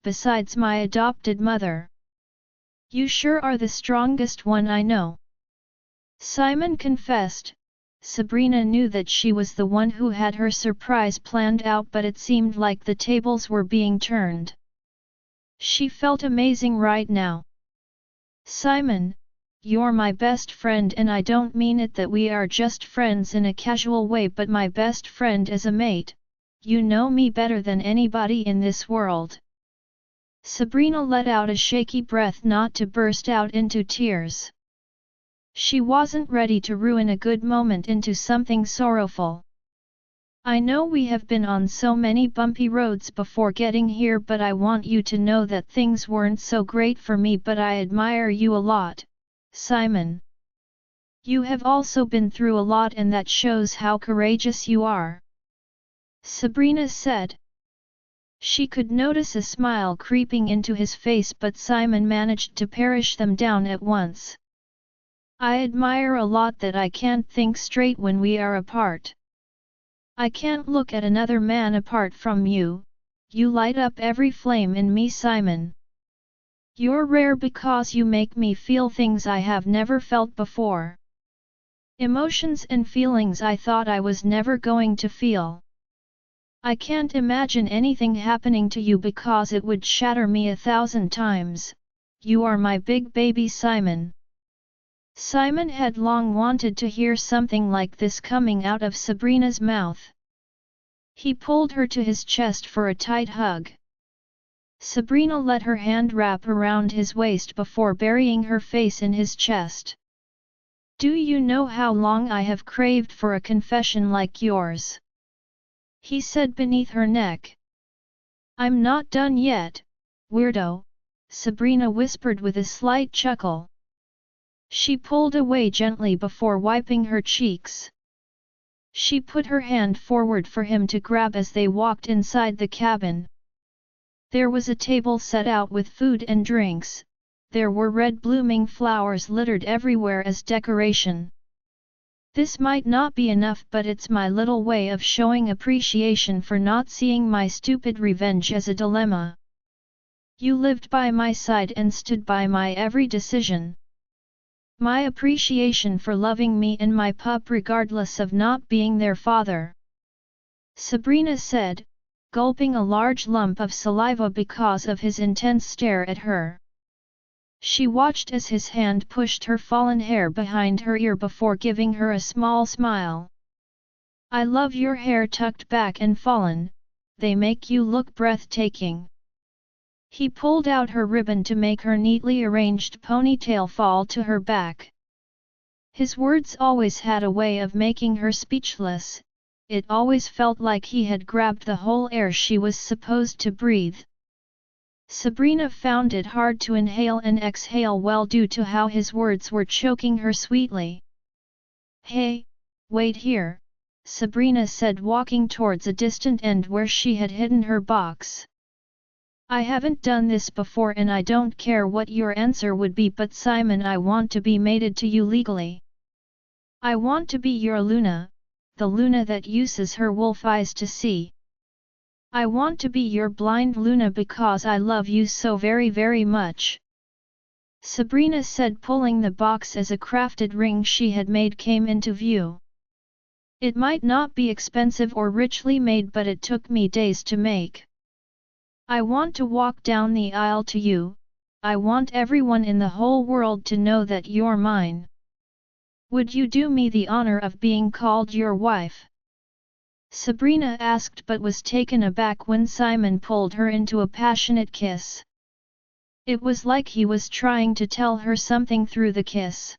besides my adopted mother. You sure are the strongest one I know. Simon confessed. Sabrina knew that she was the one who had her surprise planned out, but it seemed like the tables were being turned. She felt amazing right now. Simon, you're my best friend, and I don't mean it that we are just friends in a casual way, but my best friend as a mate. You know me better than anybody in this world. Sabrina let out a shaky breath not to burst out into tears. She wasn't ready to ruin a good moment into something sorrowful. I know we have been on so many bumpy roads before getting here, but I want you to know that things weren't so great for me, but I admire you a lot, Simon. You have also been through a lot and that shows how courageous you are. Sabrina said. She could notice a smile creeping into his face, but Simon managed to parry them down at once. I admire a lot that I can't think straight when we are apart. I can't look at another man apart from you. You light up every flame in me, Simon. You're rare because you make me feel things I have never felt before. Emotions and feelings I thought I was never going to feel. I can't imagine anything happening to you because it would shatter me 1,000 times. You are my big baby, Simon. Simon had long wanted to hear something like this coming out of Sabrina's mouth. He pulled her to his chest for a tight hug. Sabrina let her hand wrap around his waist before burying her face in his chest. Do you know how long I have craved for a confession like yours? He said beneath her neck. I'm not done yet, weirdo, Sabrina whispered with a slight chuckle. She pulled away gently before wiping her cheeks. She put her hand forward for him to grab as they walked inside the cabin. There was a table set out with food and drinks. There were red blooming flowers littered everywhere as decoration. This might not be enough, but it's my little way of showing appreciation for not seeing my stupid revenge as a dilemma. You lived by my side and stood by my every decision. My appreciation for loving me and my pup regardless of not being their father. Sabrina said, gulping a large lump of saliva because of his intense stare at her. She watched as his hand pushed her fallen hair behind her ear before giving her a small smile. I love your hair tucked back and fallen, they make you look breathtaking. He pulled out her ribbon to make her neatly arranged ponytail fall to her back. His words always had a way of making her speechless. It always felt like he had grabbed the whole air she was supposed to breathe. Sabrina found it hard to inhale and exhale well due to how his words were choking her sweetly. Hey, wait here, Sabrina said, walking towards a distant end where she had hidden her box. I haven't done this before and I don't care what your answer would be, but Simon, I want to be mated to you legally. I want to be your Luna, the Luna that uses her wolf eyes to see. I want to be your blind Luna because I love you so very very much. Sabrina said, pulling the box as a crafted ring she had made came into view. It might not be expensive or richly made, but it took me days to make. I want to walk down the aisle to you, I want everyone in the whole world to know that you're mine. Would you do me the honor of being called your wife? Sabrina asked, but was taken aback when Simon pulled her into a passionate kiss. It was like he was trying to tell her something through the kiss.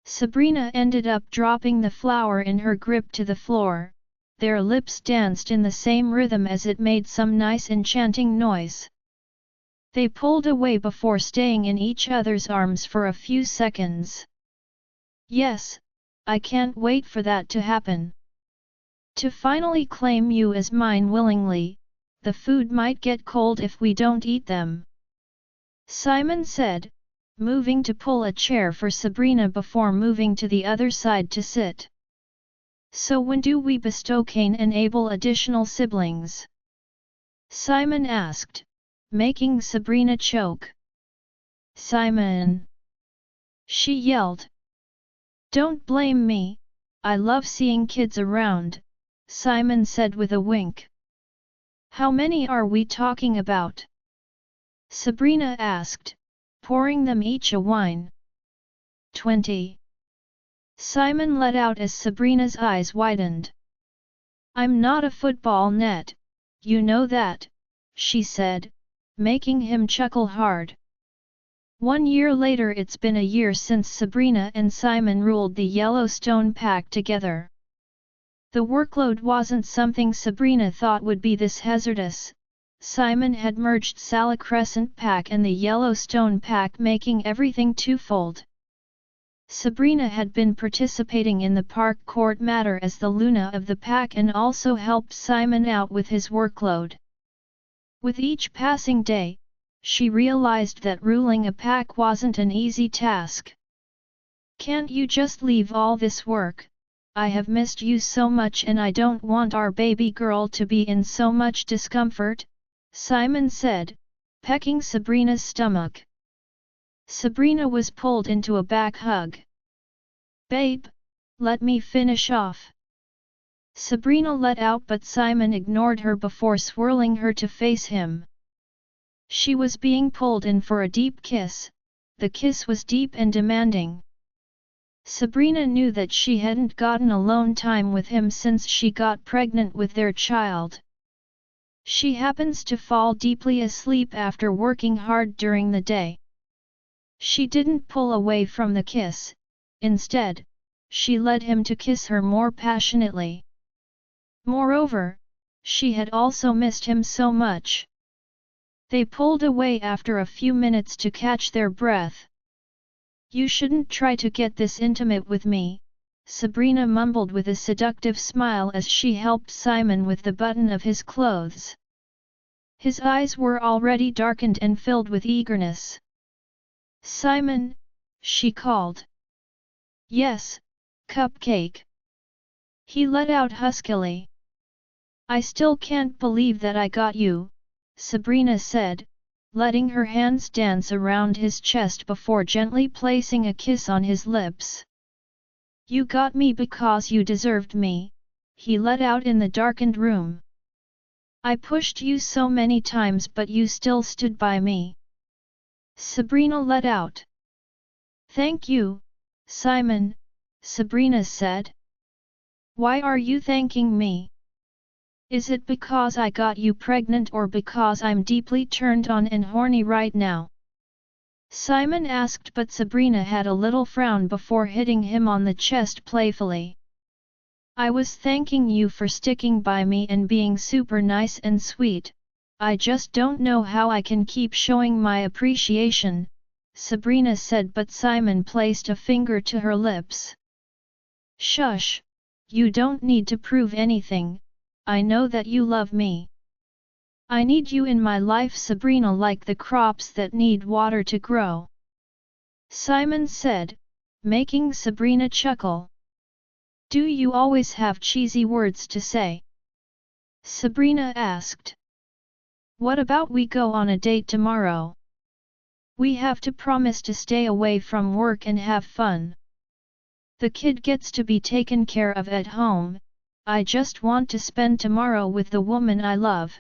Sabrina ended up dropping the flower in her grip to the floor. Their lips danced in the same rhythm as it made some nice enchanting noise. They pulled away before staying in each other's arms for a few seconds. Yes, I can't wait for that to happen. To finally claim you as mine willingly. The food might get cold if we don't eat them, Simon said, moving to pull a chair for Sabrina before moving to the other side to sit. So when do we bestow Cain and Abel additional siblings? Simon asked, making Sabrina choke. Simon! She yelled. Don't blame me, I love seeing kids around, Simon said with a wink. How many are we talking about? Sabrina asked, pouring them each a wine. 20. Simon let out as Sabrina's eyes widened. I'm not a football net, you know that, she said, making him chuckle hard. 1 year later, it's been a year since Sabrina and Simon ruled the Yellowstone Pack together. The workload wasn't something Sabrina thought would be this hazardous. Simon had merged Sala Crescent Pack and the Yellowstone Pack, making everything twofold. Sabrina had been participating in the park court matter as the Luna of the pack and also helped Simon out with his workload. With each passing day, she realized that ruling a pack wasn't an easy task. Can't you just leave all this work? I have missed you so much and I don't want our baby girl to be in so much discomfort, Simon said, pecking Sabrina's stomach. Sabrina was pulled into a back hug. Babe, let me finish off. Sabrina let out, but Simon ignored her before swirling her to face him. She was being pulled in for a deep kiss. The kiss was deep and demanding. Sabrina knew that she hadn't gotten alone time with him since she got pregnant with their child. She happens to fall deeply asleep after working hard during the day. She didn't pull away from the kiss. Instead, she led him to kiss her more passionately. Moreover, she had also missed him so much. They pulled away after a few minutes to catch their breath. You shouldn't try to get this intimate with me, Sabrina mumbled with a seductive smile as she helped Simon with the button of his clothes. His eyes were already darkened and filled with eagerness. Simon, she called. Yes, Cupcake. He let out huskily. I still can't believe that I got you, Sabrina said, letting her hands dance around his chest before gently placing a kiss on his lips. You got me because you deserved me, he let out in the darkened room. I pushed you so many times but you still stood by me. Sabrina let out. Thank you, Simon, Sabrina said. Why are you thanking me? Is it because I got you pregnant or because I'm deeply turned on and horny right now? Simon asked, but Sabrina had a little frown before hitting him on the chest playfully. I was thanking you for sticking by me and being super nice and sweet. I just don't know how I can keep showing my appreciation, Sabrina said, but Simon placed a finger to her lips. Shush, you don't need to prove anything, I know that you love me. I need you in my life, Sabrina, like the crops that need water to grow. Simon said, making Sabrina chuckle. Do you always have cheesy words to say? Sabrina asked. What about we go on a date tomorrow? We have to promise to stay away from work and have fun. The kid gets to be taken care of at home, I just want to spend tomorrow with the woman I love.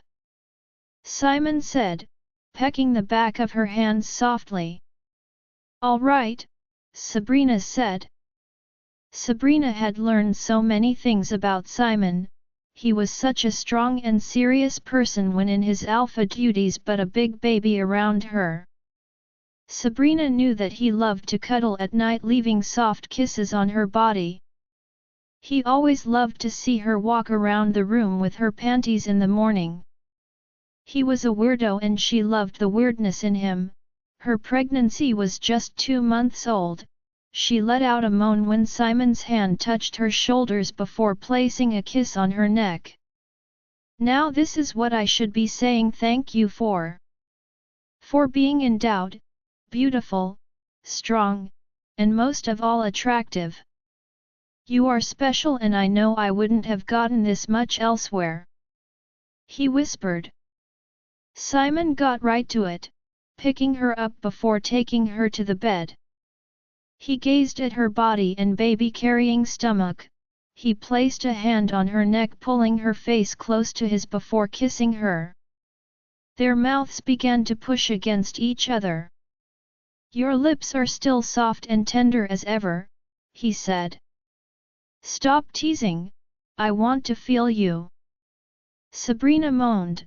Simon said, pecking the back of her hands softly. All right, Sabrina said. Sabrina had learned so many things about Simon. He was such a strong and serious person when in his alpha duties, but a big baby around her. Sabrina knew that he loved to cuddle at night, leaving soft kisses on her body. He always loved to see her walk around the room with her panties in the morning. He was a weirdo and she loved the weirdness in him. Her pregnancy was just 2 months old. She let out a moan when Simon's hand touched her shoulders before placing a kiss on her neck. Now this is what I should be saying thank you for. For being endowed, beautiful, strong, and most of all attractive. You are special and I know I wouldn't have gotten this much elsewhere. He whispered. Simon got right to it, picking her up before taking her to the bed. He gazed at her body and baby-carrying stomach. He placed a hand on her neck, pulling her face close to his before kissing her. Their mouths began to push against each other. Your lips are still soft and tender as ever, he said. Stop teasing, I want to feel you. Sabrina moaned,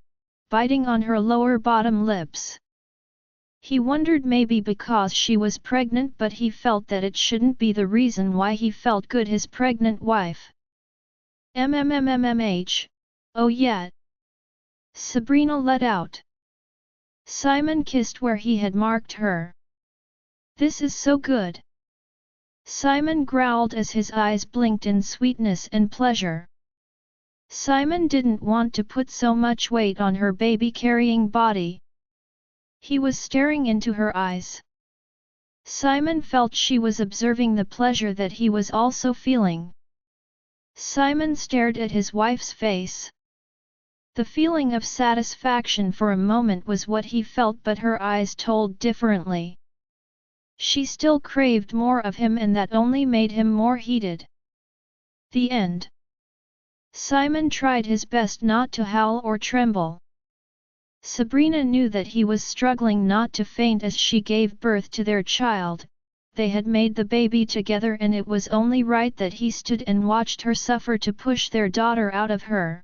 biting on her lower bottom lips. He wondered, maybe because she was pregnant, but he felt that it shouldn't be the reason why he felt good his pregnant wife. MMMMMH, oh yeah. Sabrina let out. Simon kissed where he had marked her. This is so good. Simon growled as his eyes blinked in sweetness and pleasure. Simon didn't want to put so much weight on her baby-carrying body. He was staring into her eyes. Simon felt she was observing the pleasure that he was also feeling. Simon stared at his wife's face. The feeling of satisfaction for a moment was what he felt, but her eyes told differently. She still craved more of him, and that only made him more heated. The end. Simon tried his best not to howl or tremble. Sabrina knew that he was struggling not to faint as she gave birth to their child. They had made the baby together and it was only right that he stood and watched her suffer to push their daughter out of her.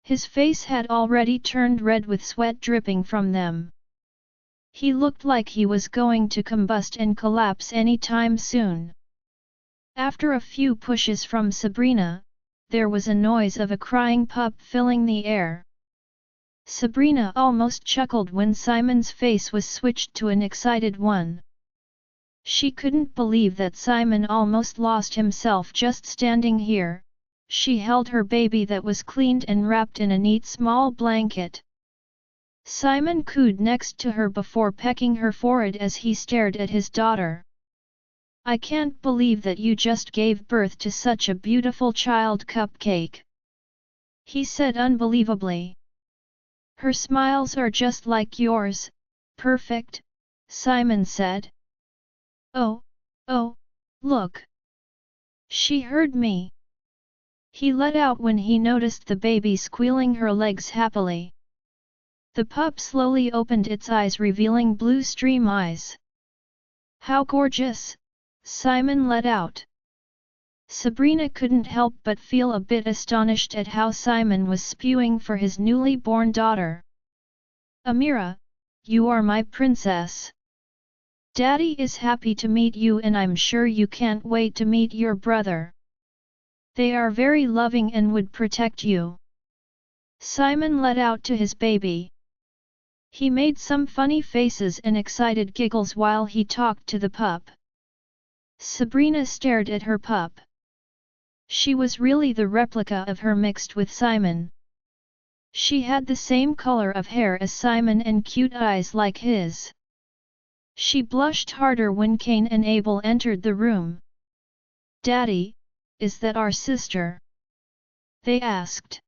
His face had already turned red with sweat dripping from them. He looked like he was going to combust and collapse any time soon. After a few pushes from Sabrina, there was a noise of a crying pup filling the air. Sabrina almost chuckled when Simon's face was switched to an excited one. She couldn't believe that Simon almost lost himself just standing here. She held her baby that was cleaned and wrapped in a neat small blanket. Simon cooed next to her before pecking her forehead as he stared at his daughter. I can't believe that you just gave birth to such a beautiful child cupcake, he said unbelievably. Her smiles are just like yours, perfect, Simon said. Oh, look. She heard me. He let out when he noticed the baby squealing her legs happily. The pup slowly opened its eyes, revealing blue stream eyes. How gorgeous, Simon let out. Sabrina couldn't help but feel a bit astonished at how Simon was spewing for his newly born daughter. Amira, you are my princess. Daddy is happy to meet you and I'm sure you can't wait to meet your brother. They are very loving and would protect you. Simon let out to his baby. He made some funny faces and excited giggles while he talked to the pup. Sabrina stared at her pup. She was really the replica of her mixed with Simon. She had the same color of hair as Simon and cute eyes like his. She blushed harder when Cain and Abel entered the room. Daddy, is that our sister? They asked.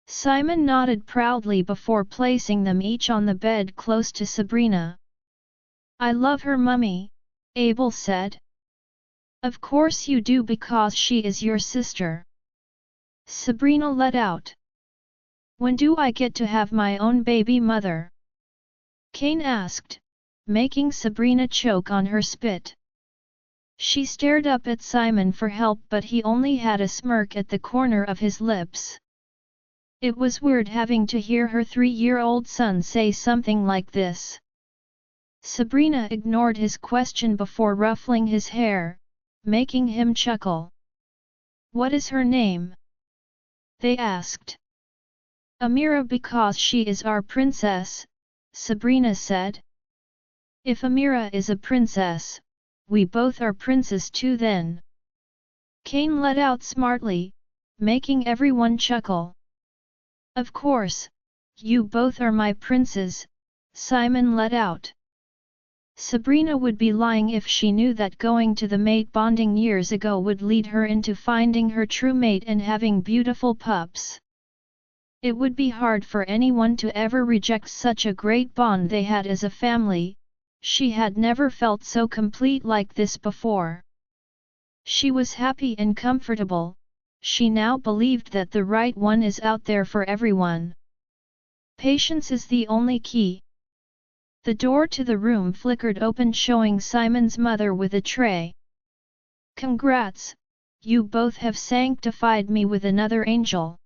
Simon nodded proudly before placing them each on the bed close to Sabrina. I love her, Mummy, Abel said. Of course you do because she is your sister. Sabrina let out. When do I get to have my own baby mother? Cain asked, making Sabrina choke on her spit. She stared up at Simon for help but he only had a smirk at the corner of his lips. It was weird having to hear her 3-year-old son say something like this. Sabrina ignored his question before ruffling his hair, making him chuckle. What is her name? They asked. Amira because she is our princess, Sabrina said. If Amira is a princess, we both are princes too then. Cain let out smartly, making everyone chuckle. Of course, you both are my princes, Simon let out. Sabrina would be lying if she knew that going to the mate bonding years ago would lead her into finding her true mate and having beautiful pups. It would be hard for anyone to ever reject such a great bond they had as a family. She had never felt so complete like this before. She was happy and comfortable. She now believed that the right one is out there for everyone. Patience is the only key. The door to the room flickered open, showing Simon's mother with a tray. Congrats, you both have sanctified me with another angel,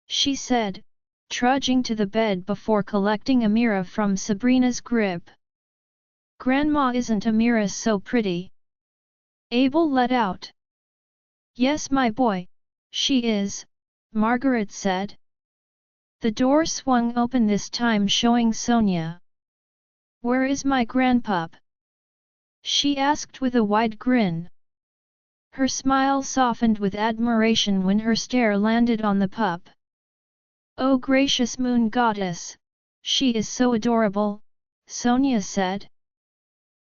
she said, trudging to the bed before collecting Amira from Sabrina's grip. Grandma, isn't Amira so pretty? Abel let out. Yes, my boy, she is, Margaret said. The door swung open this time, showing Sonia. Where is my grandpup? She asked with a wide grin. Her smile softened with admiration when her stare landed on the pup. Oh gracious moon goddess, she is so adorable, Sonia said.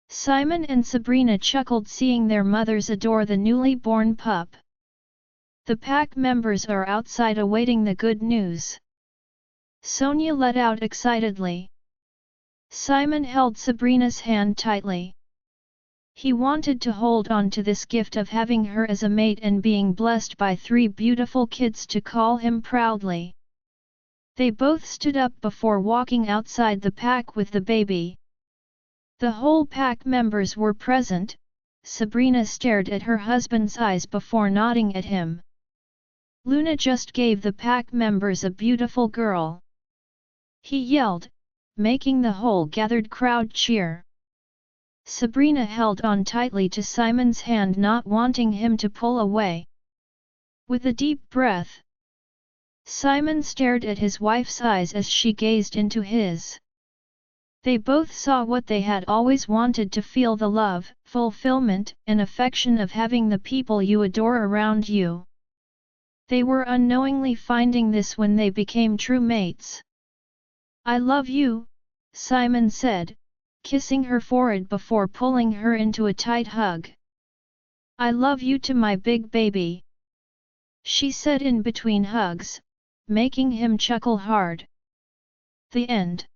Simon and Sabrina chuckled seeing their mothers adore the newly born pup. The pack members are outside awaiting the good news, Sonia let out excitedly. Simon held Sabrina's hand tightly. He wanted to hold on to this gift of having her as a mate and being blessed by 3 beautiful kids to call him proudly. They both stood up before walking outside the pack with the baby. The whole pack members were present. Sabrina stared at her husband's eyes before nodding at him. Luna just gave the pack members a beautiful girl, he yelled, making the whole gathered crowd cheer. Sabrina held on tightly to Simon's hand, not wanting him to pull away. With a deep breath, Simon stared at his wife's eyes as she gazed into his. They both saw what they had always wanted to feel, the love, fulfillment, and affection of having the people you adore around you. They were unknowingly finding this when they became true mates. I love you, Simon said, kissing her forehead before pulling her into a tight hug. I love you too, my big baby, she said in between hugs, making him chuckle hard. The end.